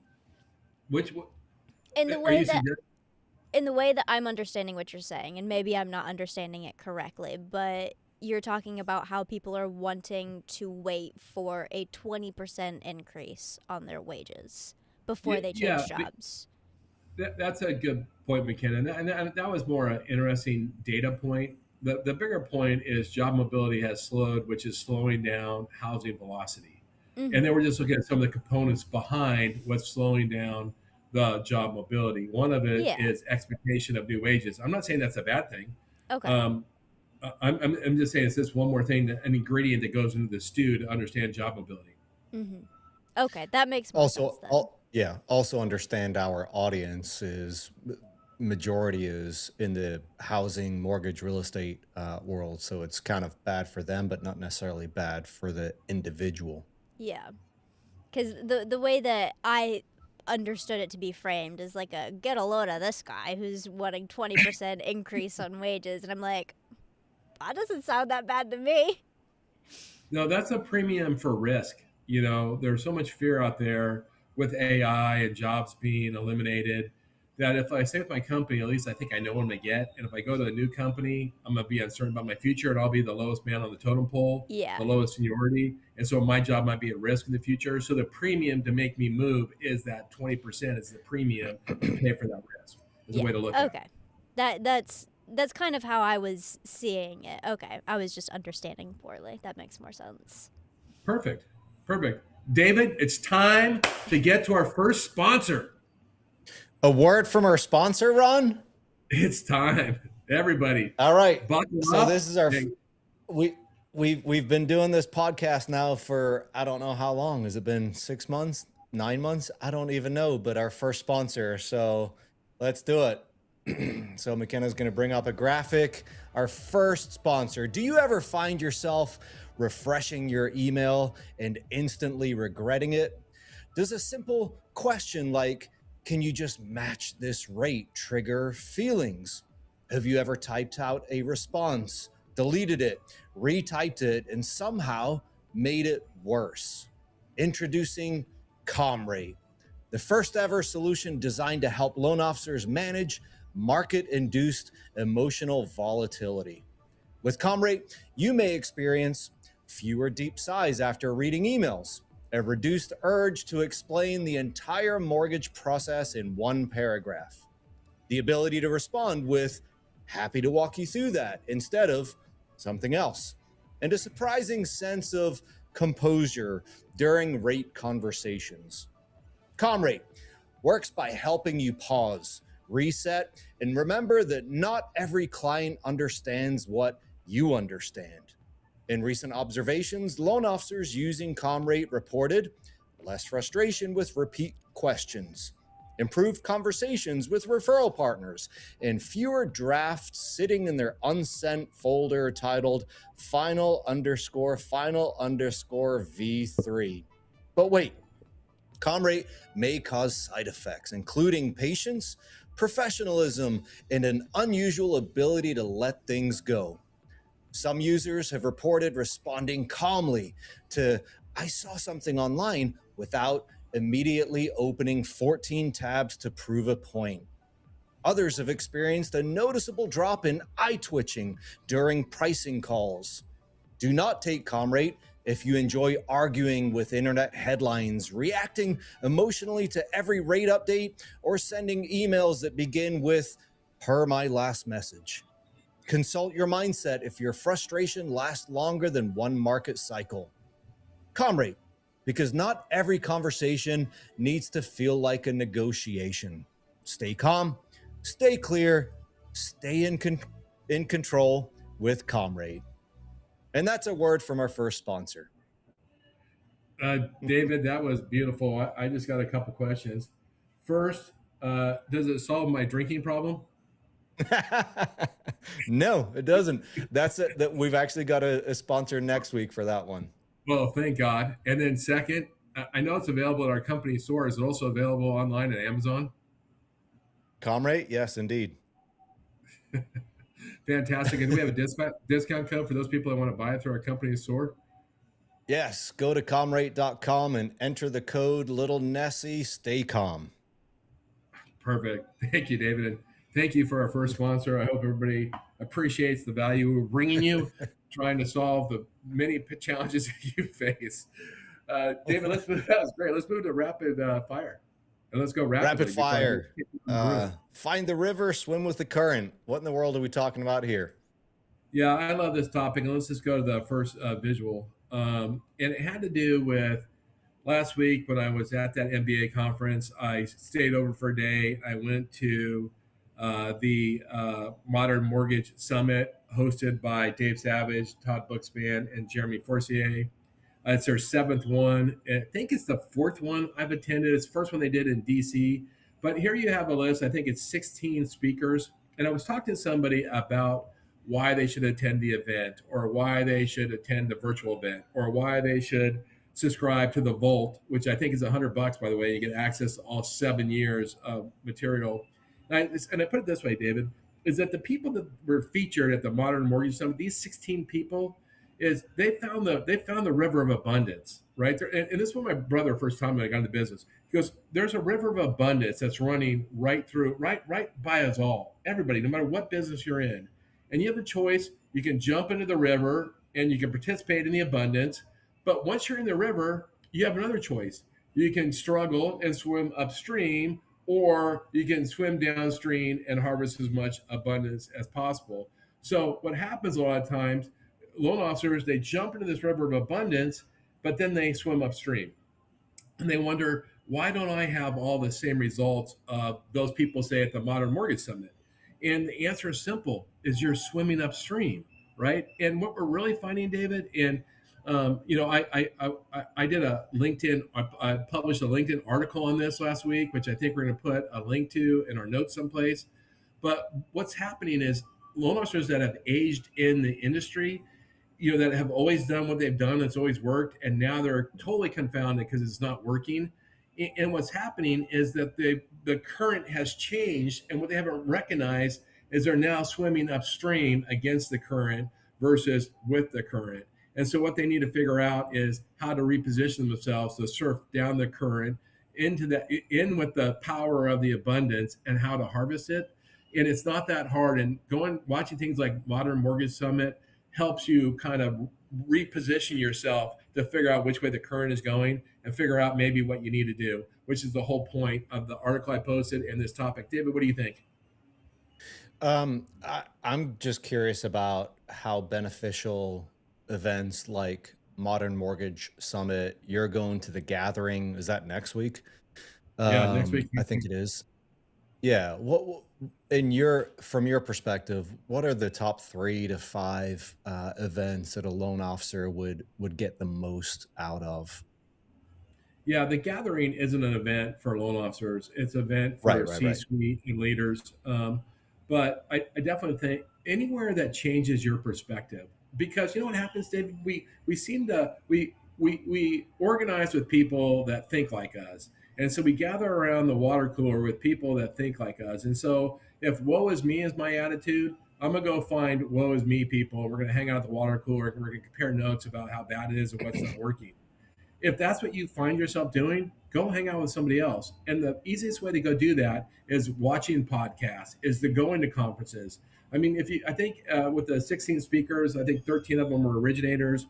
in the way that I'm understanding what you're saying, and maybe I'm not understanding it correctly, but you're talking about how people are wanting to wait for a 20% increase on their wages before they change jobs. That's a good point, McKenna. And that was more an interesting data point. The bigger point is job mobility has slowed, which is slowing down housing velocity. Mm-hmm. And then we're just looking at some of the components behind what's slowing down the job mobility. One of it is expectation of new wages. I'm not saying that's a bad thing. Okay. I'm just saying it's just one more thing, an ingredient that goes into the stew to understand job mobility. Mm-hmm. Okay, that makes more sense then. Also understand our audience is majority is in the housing, mortgage, real estate world. So it's kind of bad for them, but not necessarily bad for the individual. Yeah, because the way that I understood it to be framed is like a get a load of this guy who's wanting 20% increase on wages, and I'm like, that doesn't sound that bad to me. No, that's a premium for risk. There's so much fear out there with AI and jobs being eliminated, that if I stay with my company, at least I think I know what I'm going to get. And if I go to a new company, I'm going to be uncertain about my future, and I'll be the lowest man on the totem pole, Yeah. the lowest seniority. And so my job might be at risk in the future. So the premium to make me move is that 20% is the premium to pay for that risk. Is a way to look at it. Okay. That's kind of how I was seeing it. Okay. I was just understanding poorly. That makes more sense. Perfect. David, it's time to get to our first sponsor. A word from our sponsor, Ron? It's time. Everybody. All right. Buckle So up. this is our we've been doing this podcast now for I don't know how long. Has it been 6 months, 9 months? I don't even know, but our first sponsor. So let's do it. So McKenna's going to bring up a graphic. Our first sponsor. Do you ever find yourself refreshing your email and instantly regretting it? Does a simple question like, can you just match this rate, trigger feelings? Have you ever typed out a response, deleted it, retyped it, and somehow made it worse? Introducing Calmrate, the first ever solution designed to help loan officers manage market-induced emotional volatility. With Calmrate, you may experience fewer deep sighs after reading emails, a reduced urge to explain the entire mortgage process in one paragraph, the ability to respond with happy to walk you through that instead of something else, and a surprising sense of composure during rate conversations. Calmrate works by helping you pause, reset, and remember that not every client understands what you understand. In recent observations, loan officers using Calmrate reported less frustration with repeat questions, improved conversations with referral partners, and fewer drafts sitting in their unsent folder titled final_V3. But wait, Calmrate may cause side effects, including patience, professionalism, and an unusual ability to let things go. Some users have reported responding calmly to, I saw something online, without immediately opening 14 tabs to prove a point. Others have experienced a noticeable drop in eye twitching during pricing calls. Do not take Calmrate if you enjoy arguing with internet headlines, reacting emotionally to every rate update, or sending emails that begin with, per my last message. Consult your mindset if your frustration lasts longer than one market cycle. Calmrate, because not every conversation needs to feel like a negotiation. Stay calm, stay clear, stay in control with Calmrate. And that's a word from our first sponsor. David, that was beautiful. I just got a couple questions. First, does it solve my drinking problem? No, it doesn't. That's it. That we've actually got a sponsor next week for that one. Well, thank God. And then second, I know it's available at our company store. Is it also available online at Amazon? Calmrate? Yes, indeed. Fantastic. And do we have a discount code for those people that want to buy it through our company store? Yes, go to calmrate.com and enter the code Little Nessie. Stay calm. Perfect. Thank you, David. And thank you for our first sponsor. I hope everybody appreciates the value we're bringing you, trying to solve the many challenges that you face. David, let's move. That was great. Let's move to rapid fire. And let's go rapid fire. Find the river, swim with the current. What in the world are we talking about here? Yeah, I love this topic. And let's just go to the first visual. And it had to do with last week when I was at that MBA conference. I stayed over for a day. I went to the Modern Mortgage Summit hosted by Dave Savage, Todd Bookspan, and Jeremy Forcier. It's their seventh one. I think it's the fourth one I've attended. It's the first one they did in DC. But here you have a list. I think it's 16 speakers. And I was talking to somebody about why they should attend the event, or why they should attend the virtual event, or why they should subscribe to the Vault, which I think is $100, by the way. You get access to all 7 years of material. And I put it this way, David, is that the people that were featured at the Modern Mortgage Summit, these 16 people, is they found the river of abundance, right there. And this was my brother first time when I got into business. He goes, there's a river of abundance that's running right by us all, everybody, no matter what business you're in. And you have a choice. You can jump into the river and you can participate in the abundance. But once you're in the river, you have another choice. You can struggle and swim upstream, or you can swim downstream and harvest as much abundance as possible. So what happens a lot of times, loan officers, they jump into this river of abundance, but then they swim upstream. And they wonder, why don't I have all the same results of those people say at the Modern Mortgage Summit? And the answer is simple, is you're swimming upstream, right? And what we're really finding, David, and I did a LinkedIn, I published a LinkedIn article on this last week, which I think we're going to put a link to in our notes someplace. But what's happening is loan officers that have aged in the industry, that have always done what they've done, it's always worked, and now they're totally confounded because it's not working. And what's happening is that the current has changed, and what they haven't recognized is they're now swimming upstream against the current versus with the current. And so what they need to figure out is how to reposition themselves to surf down the current in with the power of the abundance and how to harvest it. And it's not that hard. And watching things like Modern Mortgage Summit helps you kind of reposition yourself to figure out which way the current is going and figure out maybe what you need to do, which is the whole point of the article I posted and this topic. David, what do you think? I'm just curious about how beneficial events like Modern Mortgage Summit, you're going to the gathering, is that next week? Yeah, next week. I think it is. Yeah. What from your perspective, what are the top 3 to 5 events that a loan officer would get the most out of? Yeah, the gathering isn't an event for loan officers. It's an event for Right. C-suite and leaders. But I definitely think anywhere that changes your perspective, because you know what happens, David? We seem to we organize with people that think like us, and so we gather around the water cooler with people that think like us. And so if woe is me is my attitude, I'm gonna go find woe is me people. We're gonna hang out at the water cooler and we're gonna compare notes about how bad it is and what's not working. If that's what you find yourself doing, go hang out with somebody else. And the easiest way to go do that is watching podcasts, is to go into conferences. I mean, I think with the 16 speakers, I think 13 of them were originators.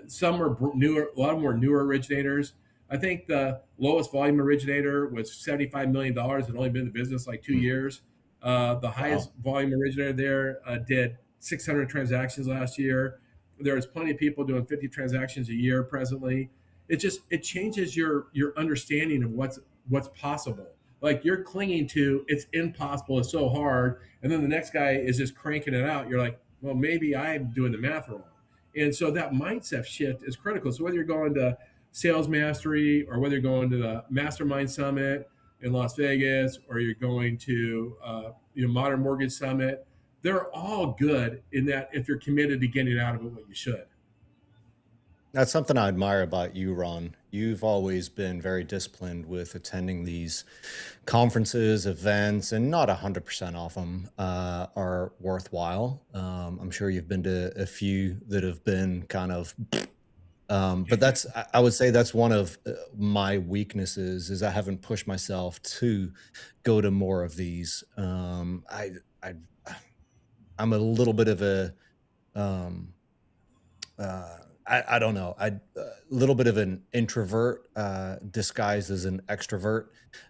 Some were newer, a lot of them were newer originators. I think the lowest volume originator was $75 million. Had only been in the business like 2 years. The highest volume originator there did 600 transactions last year. There's plenty of people doing 50 transactions a year presently. It changes your understanding of what's possible. Like you're clinging to it's impossible, it's so hard, and then the next guy is just cranking it out. You're like, well, maybe I'm doing the math wrong. And so that mindset shift is critical. So whether you're going to Sales Mastery or whether you're going to the Mastermind Summit in Las Vegas or you're going to Modern Mortgage Summit, they're all good in that if you're committed to getting out of it what you should. That's something I admire about you, Ron. You've always been very disciplined with attending these conferences, events, and not 100% of them are worthwhile. I'm sure you've been to a few that have been kind of, but I would say that's one of my weaknesses is I haven't pushed myself to go to more of these. I'm a little bit of a, I don't know. A little bit of an introvert disguised as an extrovert,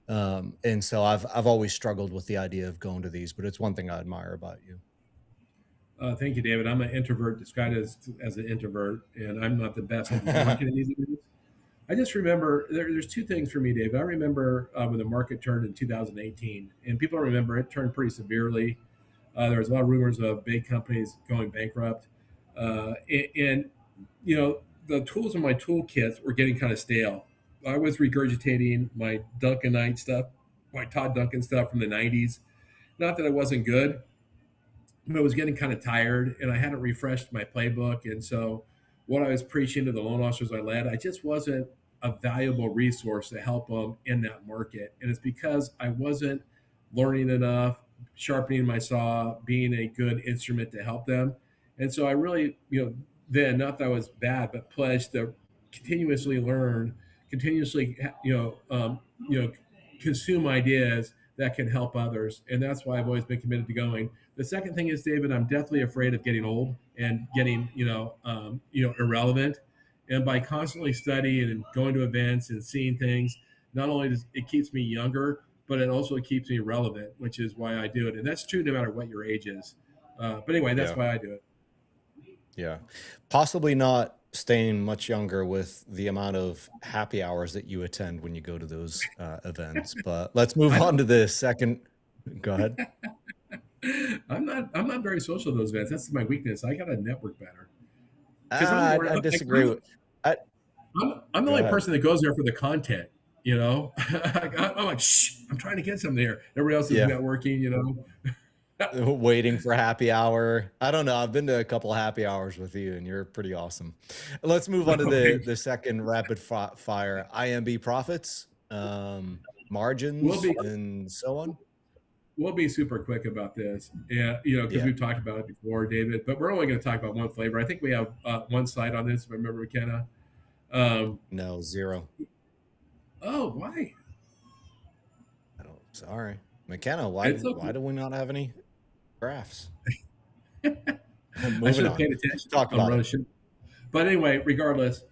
and so I've always struggled with the idea of going to these. But it's one thing I admire about you. Thank you, David. I'm an introvert disguised as an introvert, and I'm not the best at marketing these events. I just remember there's 2 things for me, David. I remember when the market turned in 2018, and people remember it turned pretty severely. There was a lot of rumors of big companies going bankrupt, and the tools in my toolkits were getting kind of stale. I was regurgitating my Duncanite stuff, my Todd Duncan stuff from the 90s. Not that it wasn't good, but I was getting kind of tired and I hadn't refreshed my playbook. And so what I was preaching to the loan officers I led, I just wasn't a valuable resource to help them in that market. And it's because I wasn't learning enough, sharpening my saw, being a good instrument to help them. And so I really, then not that I was bad, but pledged to continuously learn, continuously, consume ideas that can help others. And that's why I've always been committed to going. The second thing is, David, I'm deathly afraid of getting old and getting, irrelevant. And by constantly studying and going to events and seeing things, not only does it keeps me younger, but it also keeps me relevant, which is why I do it. And that's true no matter what your age is. But anyway, that's Yeah. why I do it. Yeah. Possibly not staying much younger with the amount of happy hours that you attend when you go to those events. But let's move on to the second. Go ahead. I'm not very social at those events. That's my weakness. I got to network better. I disagree with. I'm the only person that goes there for the content. I'm like, shh, I'm trying to get something here. Everybody else is networking. Waiting for happy hour. I don't know. I've been to a couple happy hours with you, and you're pretty awesome. Let's move on to the second rapid fire. IMB profits, margins, and so on. We'll be super quick about this, because we've talked about it before, David. But we're only going to talk about one flavor. I think we have one slide on this. If I remember, McKenna. No, 0. Oh, why? Sorry, McKenna. Why do we not have any graphs? I should have paid attention. Talk about it. But anyway, regardless,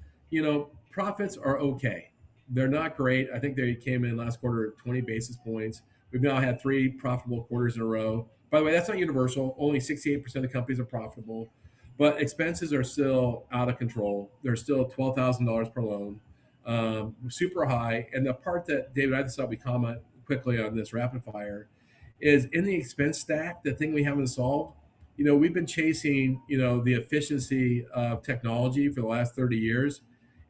profits are okay. They're not great. I think they came in last quarter at 20 basis points. We've now had 3 profitable quarters in a row. By the way, that's not universal. Only 68% of the companies are profitable, but expenses are still out of control. They're still $12,000 per loan, super high. And the part that, David, I just thought we comment quickly on this rapid fire is in the expense stack, the thing we haven't solved. We've been chasing, the efficiency of technology for the last 30 years,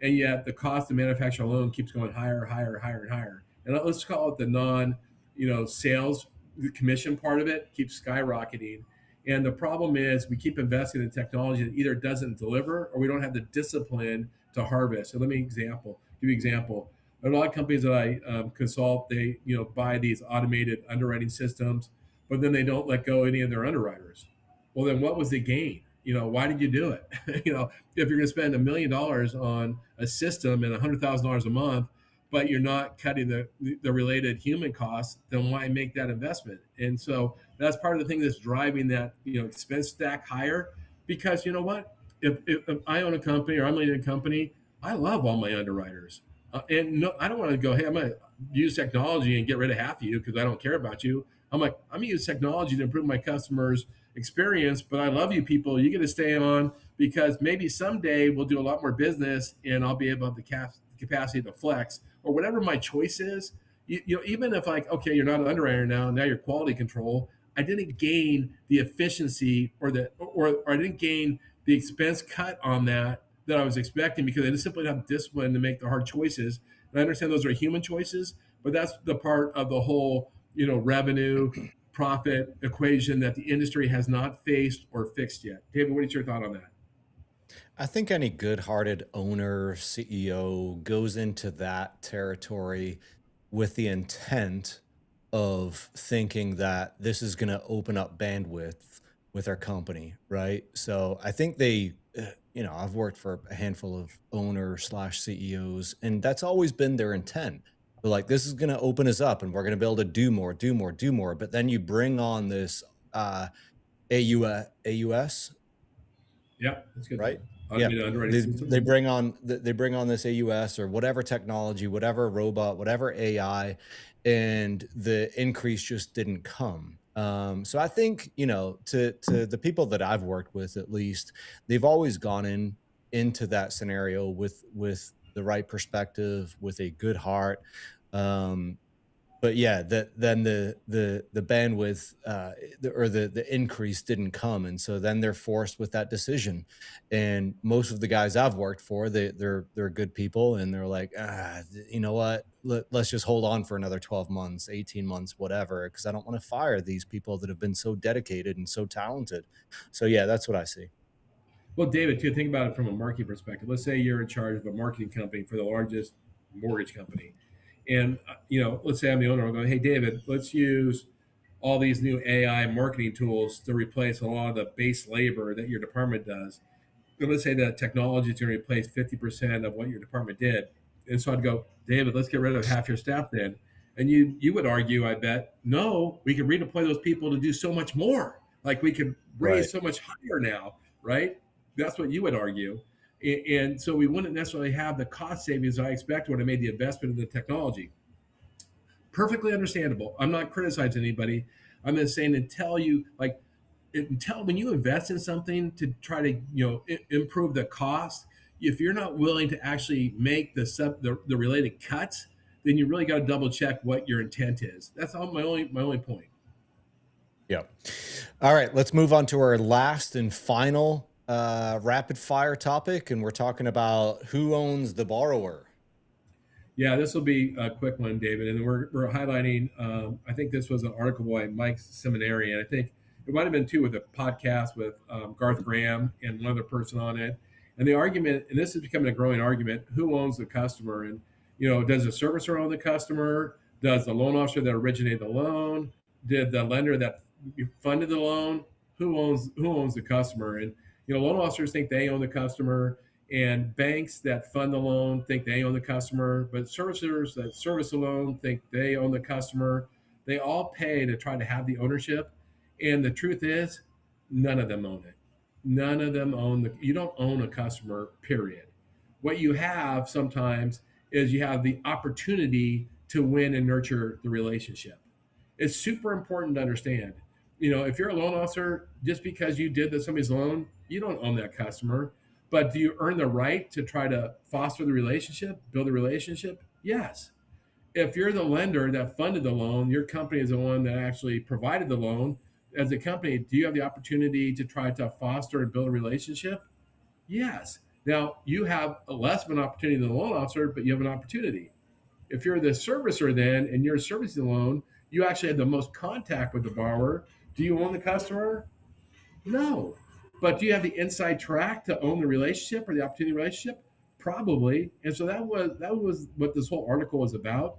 and yet the cost of manufacturing alone keeps going higher, higher, higher, and higher. And let's call it the sales, the commission part of it keeps skyrocketing. And the problem is we keep investing in technology that either doesn't deliver or we don't have the discipline to harvest. So let me give you an example. A lot of companies that I consult, they buy these automated underwriting systems, but then they don't let go any of their underwriters. Well, then what was the gain? Why did you do it? If you're going to spend $1 million on a system and $100,000 a month, but you're not cutting the related human costs, then why make that investment? And so that's part of the thing that's driving that expense stack higher. Because you know what? If I own a company or I'm leading a company, I love all my underwriters. And no, I don't want to go, hey, I'm going to use technology and get rid of half of you because I don't care about you. I'm like, I'm going to use technology to improve my customers' experience, but I love you people. You get to stay on because maybe someday we'll do a lot more business and I'll be able to have the capacity to flex or whatever my choice is. Even if okay, you're not an underwriter now you're quality control. I didn't gain the efficiency or I didn't gain the expense cut on that I was expecting because I just simply don't have discipline to make the hard choices. And I understand those are human choices, but that's the part of the whole, revenue profit equation that the industry has not faced or fixed yet. David, what is your thought on that? I think any good-hearted owner, CEO goes into that territory with the intent of thinking that this is going to open up bandwidth with our company, right? So I think they, I've worked for a handful of owner/CEOs, and that's always been their intent. They're like, this is going to open us up and we're going to be able to do more. But then you bring on this AUS. Yeah, that's good. Right? Yeah. They bring on this AUS or whatever technology, whatever robot, whatever AI, and the increase just didn't come. So I think, to the people that I've worked with, at least, they've always gone into that scenario with the right perspective, with a good heart. But yeah, then the bandwidth or the increase didn't come, and so then they're forced with that decision. And most of the guys I've worked for, they're good people, and they're like, you know what? Let's just hold on for another 12 months, 18 months, whatever, because I don't want to fire these people that have been so dedicated and so talented. So yeah, that's what I see. Well, David, too, think about it from a marketing perspective. Let's say you're in charge of a marketing company for the largest mortgage company. And, let's say I'm the owner. I'm going, hey, David, let's use all these new AI marketing tools to replace a lot of the base labor that your department does. let's say that technology is going to replace 50% of what your department did. And so I'd go, David, let's get rid of half your staff then. And you would argue, I bet, no, we can redeploy those people to do so much more. Like we could raise so much higher now, right? That's what you would argue. And so we wouldn't necessarily have the cost savings I expect when I made the investment in the technology. Perfectly understandable. I'm not criticizing anybody. I'm just saying until when you invest in something to try to improve the cost, if you're not willing to actually make the related cuts, then you really got to double check what your intent is. That's all my only point. Yeah. All right, let's move on to our last and final rapid fire topic, and we're talking about who owns the borrower. Yeah, this will be a quick one, David. And we're highlighting, I think this was an article by Mike Seminary, and I think it might have been too with a podcast with Garth Graham and one other person on it. And the argument, and this is becoming a growing argument, who owns the customer? And, does the servicer own the customer? Does the loan officer that originated the loan? Did the lender that funded the loan? Who owns the customer? And, loan officers think they own the customer. And banks that fund the loan think they own the customer, but servicers that service the loan think they own the customer. They all pay to try to have the ownership. And the truth is, none of them own it. None of them you don't own a customer, period. What you have sometimes is you have the opportunity to win and nurture the relationship. It's super important to understand. If you're a loan officer, just because you did somebody's loan, you don't own that customer. But do you earn the right to try to foster the relationship, build a relationship? Yes. If you're the lender that funded the loan, your company is the one that actually provided the loan. As a company, do you have the opportunity to try to foster and build a relationship? Yes. Now, you have less of an opportunity than the loan officer, but you have an opportunity. If you're the servicer then and you're servicing the loan, you actually have the most contact with the borrower. Do you own the customer? No. But do you have the inside track to own the relationship or the opportunity relationship? Probably. And so that was what this whole article was about.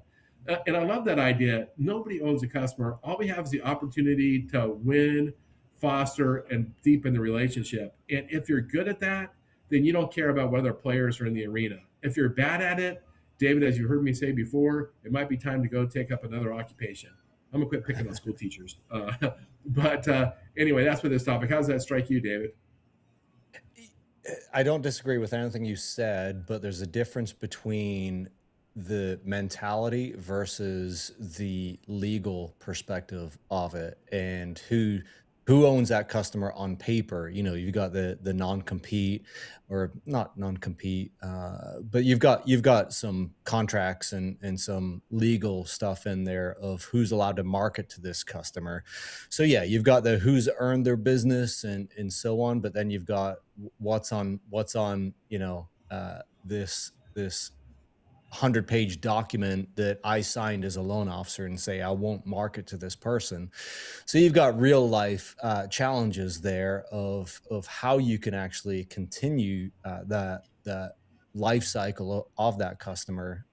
And I love that idea. Nobody owns a customer. All we have is the opportunity to win, foster, and deepen the relationship. And if you're good at that, then you don't care about whether players are in the arena. If you're bad at it, David, as you heard me say before, it might be time to go take up another occupation. I'm going to quit picking on school teachers. But anyway, that's for this topic. How does that strike you, David? I don't disagree with anything you said, but there's a difference between the mentality versus the legal perspective of it, and who owns that customer on paper. You've got the non-compete, or not non-compete, but you've got some contracts and some legal stuff in there of who's allowed to market to this customer. So yeah, you've got the who's earned their business and so on, but then you've got what's on this 100-page document that I signed as a loan officer and say I won't market to this person. So you've got real life challenges there of how you can actually continue that life cycle of that customer,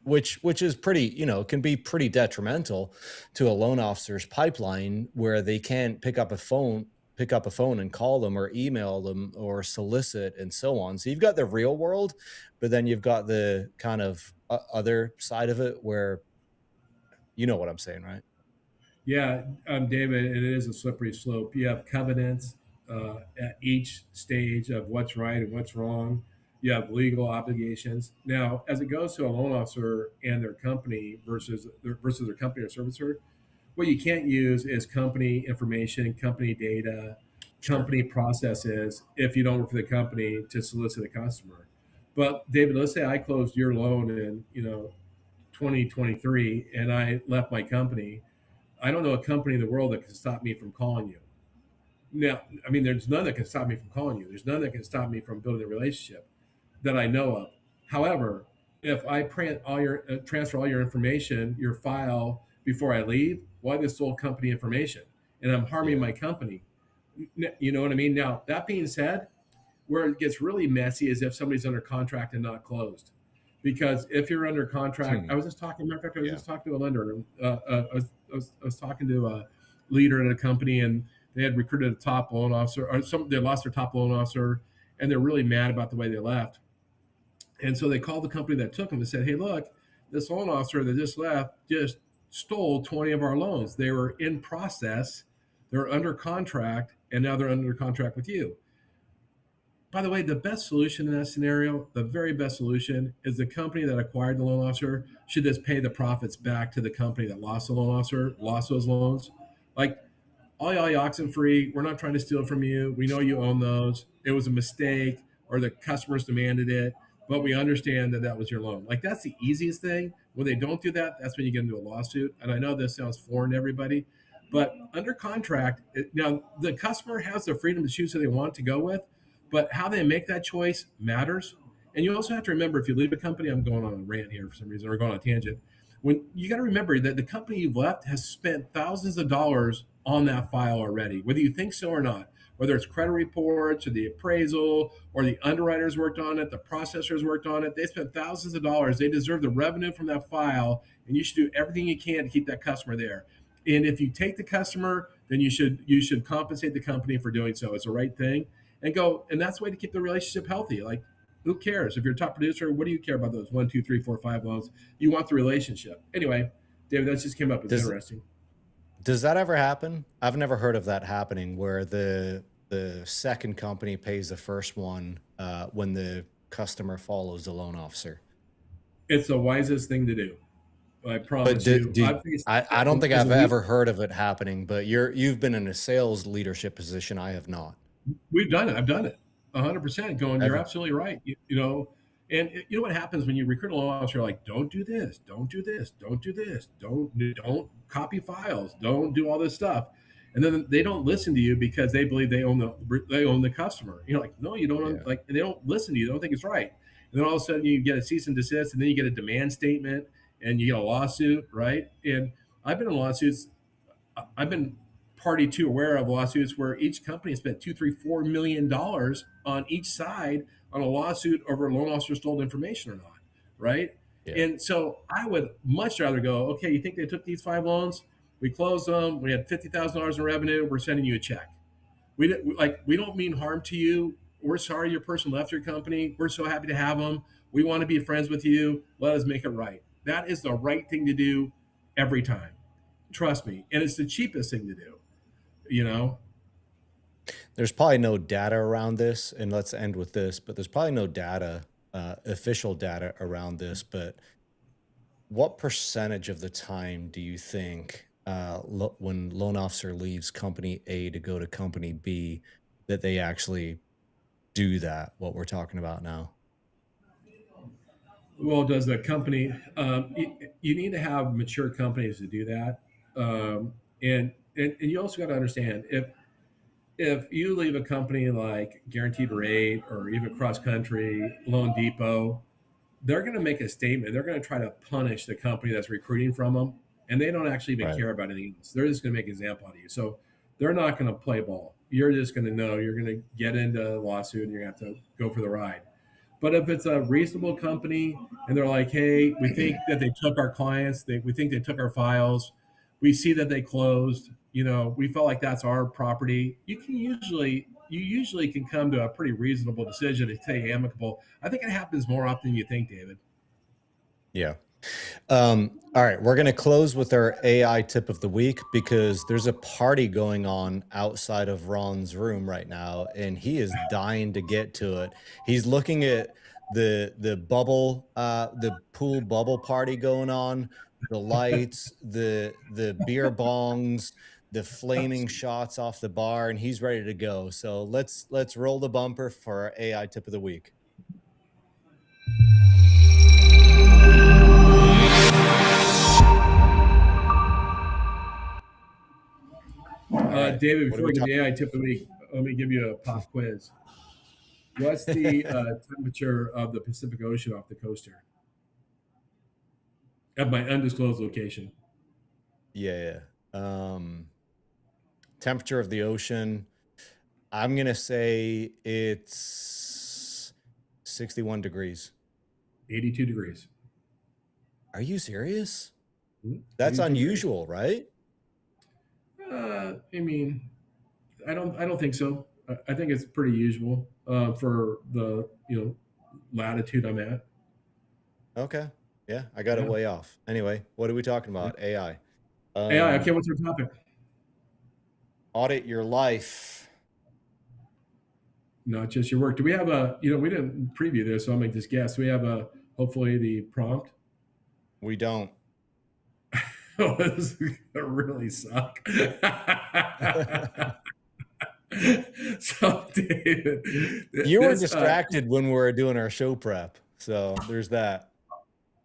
which is pretty, can be pretty detrimental to a loan officer's pipeline, where they can't pick up a phone and call them or email them or solicit and so on. So you've got the real world, but then you've got the kind of other side of it where, you know what I'm saying, right? Yeah, David, it is a slippery slope. You have covenants at each stage of what's right and what's wrong. You have legal obligations. Now, as it goes to a loan officer and their company versus their company or servicer, what you can't use is company information, company data, company processes if you don't work for the company to solicit a customer. But David, let's say I closed your loan in 2023 and I left my company. I don't know a company in the world that can stop me from calling you. Now, I mean, there's none that can stop me from calling you. There's none that can stop me from building a relationship that I know of. However, if I transfer all your information, your file before I leave, well, I just sold company information and I'm harming my company. You know what I mean? Now, that being said, where it gets really messy is if somebody's under contract and not closed. Because if you're under contract, I was just talking to a lender. I was talking to a leader at a company, and they had recruited a top loan officer, or they lost their top loan officer, and they're really mad about the way they left. And so they called the company that took them and said, "Hey, look, this loan officer that just left just stole 20 of our loans. They were in process, they're under contract, and now they're under contract with you." By the way, the best solution in that scenario, the very best solution, is the company that acquired the loan officer should just pay the profits back to the company that lost the loan officer, lost those loans. Like, all y'all oxen free. We're not trying to steal from you. We know you own those. It was a mistake, or the customers demanded it, but we understand that that was your loan. Like, that's the easiest thing. When they don't do that, that's when you get into a lawsuit. And I know this sounds foreign to everybody, but under contract, now the customer has the freedom to choose who they want to go with, but how they make that choice matters. And you also have to remember, if you leave a company, I'm going on a rant here for some reason, or going on a tangent. When you got to remember that the company you've left has spent thousands of dollars on that file already, whether you think so or not, whether it's credit reports or the appraisal or the underwriters worked on it, the processors worked on it. They spent thousands of dollars. They deserve the revenue from that file, and you should do everything you can to keep that customer there. And if you take the customer, then you should compensate the company for doing so. It's the right thing, and that's the way to keep the relationship healthy. Like, who cares? If you're a top producer, what do you care about those 1, 2, 3, 4, 5 loans? You want the relationship. Anyway, David, that just came up. It's interesting. Does that ever happen? I've never heard of that happening, where the second company pays the first one when the customer follows the loan officer. It's the wisest thing to do. I promise you. I don't think I've ever heard of it happening, but you've been in a sales leadership position. I have not. We've done it. I've done it 100%. You're absolutely right. And you know what happens when you recruit a loan officer? You're like, don't do this, don't do this, don't do this, don't copy files, don't do all this stuff, and then they don't listen to you because they believe they own the customer. You're like, no, you don't. Yeah. Like, they don't listen to you. They don't think it's right. And then all of a sudden you get a cease and desist, and then you get a demand statement, and you get a lawsuit, right? And I've been in lawsuits. I've been party to aware of lawsuits where each company spent $2, $3, $4 million on each side on a lawsuit over a loan officer stole information or not, right? Yeah. And so I would much rather go, okay, you think they took these 5 loans? We closed them. We had $50,000 in revenue. We're sending you a check. We don't mean harm to you. We're sorry your person left your company. We're so happy to have them. We want to be friends with you. Let us make it right. That is the right thing to do every time. Trust me. And it's the cheapest thing to do. There's probably no data around this, and let's end with this, but there's probably no data, official data around this, but what percentage of the time do you think when loan officer leaves company A to go to company B that they actually do that, what we're talking about now? Well, does the company, you need to have mature companies to do that. And you also got to understand, if you leave a company like Guaranteed Rate or even Cross Country, Loan Depot, they're going to make a statement. They're going to try to punish the company that's recruiting from them, and they don't actually even care about anything else. They're just going to make an example out of you. So they're not going to play ball. You're just going to know you're going to get into a lawsuit, and you're going to have to go for the ride. But if it's a reasonable company and they're like, hey, we think that they took our clients, we think they took our files, we see that they closed, we felt like that's our property, you usually can come to a pretty reasonable decision to stay amicable. I think it happens more often than you think, David. Yeah. All right. We're going to close with our AI tip of the week because there's a party going on outside of Ron's room right now, and he is dying to get to it. He's looking at the bubble, the pool bubble party going on, the lights, the beer bongs, the flaming shots off the bar, and he's ready to go. So let's roll the bumper for our AI tip of the week. David, before we get the AI tip of the week, let me give you a pop quiz. What's the temperature of the Pacific Ocean off the coast here? At my undisclosed location. Yeah. Temperature of the ocean. I'm going to say it's 61 degrees. 82 degrees. Are you serious? That's unusual, right? I mean, I don't think so. I think it's pretty usual for the latitude I'm at. Okay. Yeah, I got it Yeah. way off. Anyway, what are we talking about? AI. AI. Okay, what's your topic? Audit your life. Not just your work. Do we have we didn't preview this, so I'll make this guess. We have hopefully the prompt. We don't. Oh, this is gonna really suck. So, David, You were distracted when we were doing our show prep, so there's that.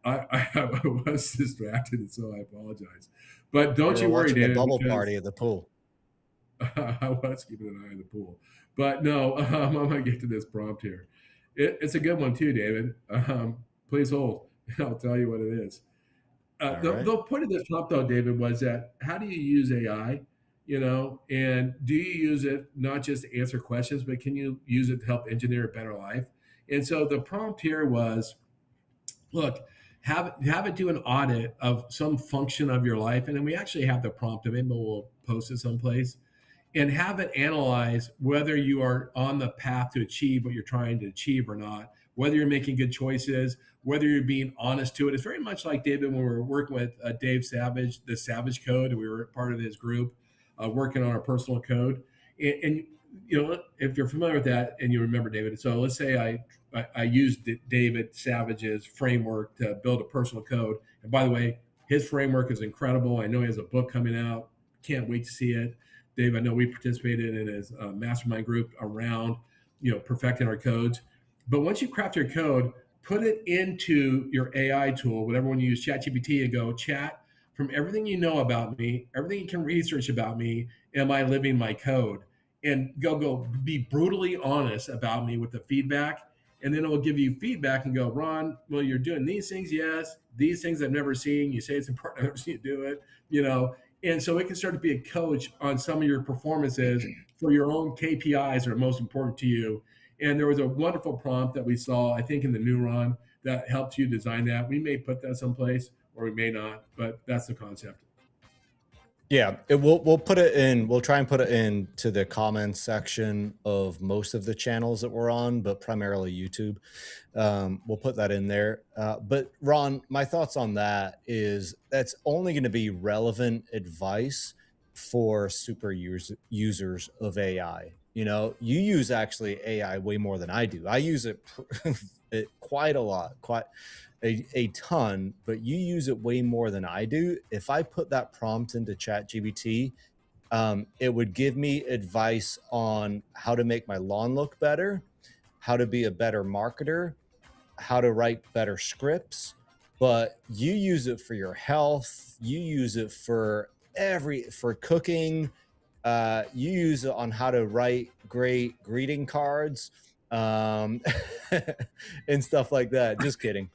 I was distracted, so I apologize. But don't you worry, watching David. The bubble party at the pool. I was keeping an eye on the pool, but no, I'm gonna get to this prompt here. It's a good one too, David. Please hold. I'll tell you what it is. The point of this prompt, though, David, was that how do you use AI? And do you use it not just to answer questions, but can you use it to help engineer a better life? And so the prompt here was, look, have it do an audit of some function of your life, and then we actually have the prompt, and maybe we'll post it someplace, and have it analyze whether you are on the path to achieve what you're trying to achieve or not, whether you're making good choices, whether you're being honest to it. It's very much like, David, when we were working with Dave Savage, the Savage Code, and we were part of his group working on our personal code. And if you're familiar with that and you remember, David, so let's say I used David Savage's framework to build a personal code. And by the way, his framework is incredible. I know he has a book coming out. Can't wait to see it. Dave, I know we participated in his mastermind group around, perfecting our codes. But once you craft your code, put it into your AI tool, whatever one you use, ChatGPT, and go, chat, from everything you know about me, everything you can research about me, am I living my code? And go be brutally honest about me with the feedback. And then it will give you feedback and go, Ron, well, you're doing these things, yes. These things I've never seen. You say it's important, I've never seen you do it, And so it can start to be a coach on some of your performances for your own KPIs that are most important to you. And there was a wonderful prompt that we saw, I think, in the Neuron that helped you design that. We may put that someplace or we may not, but that's the concept. Yeah, we'll put it in. We'll try and put it into the comments section of most of the channels that we're on, but primarily YouTube. We'll put that in there. But Ron, my thoughts on that is that's only going to be relevant advice for super users of AI. You use actually AI way more than I do. I use it quite a lot, quite a ton, but you use it way more than I do. If I put that prompt into ChatGPT, it would give me advice on how to make my lawn look better, how to be a better marketer, how to write better scripts. But you use it for your health. You use it for cooking. You use it on how to write great greeting cards. And stuff like that. Just kidding.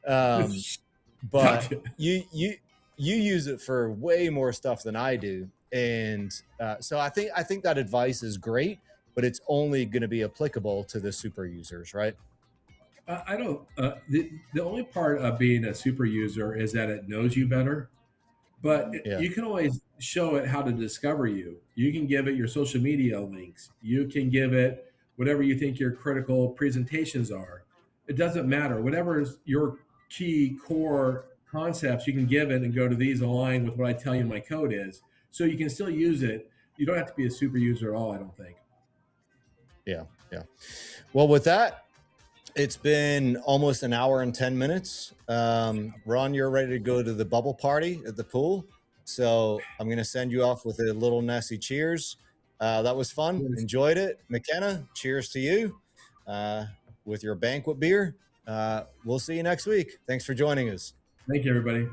But you use it for way more stuff than I do. And so I think that advice is great, but it's only going to be applicable to the super users, right? I don't. The only part of being a super user is that it knows you better. But you can always show it how to discover you. You can give it your social media links. You can give it whatever you think your critical presentations are. It doesn't matter. Whatever is your key core concepts, you can give it and go to these align with what I tell you my code is. So you can still use it. You don't have to be a super user at all, I don't think. Yeah. Well, with that, it's been almost an hour and 10 minutes. Ron, you're ready to go to the bubble party at the pool. So I'm going to send you off with a little Nessie cheers. That was fun. Enjoyed it. McKenna, cheers to you with your banquet beer. We'll see you next week. Thanks for joining us. Thank you, everybody.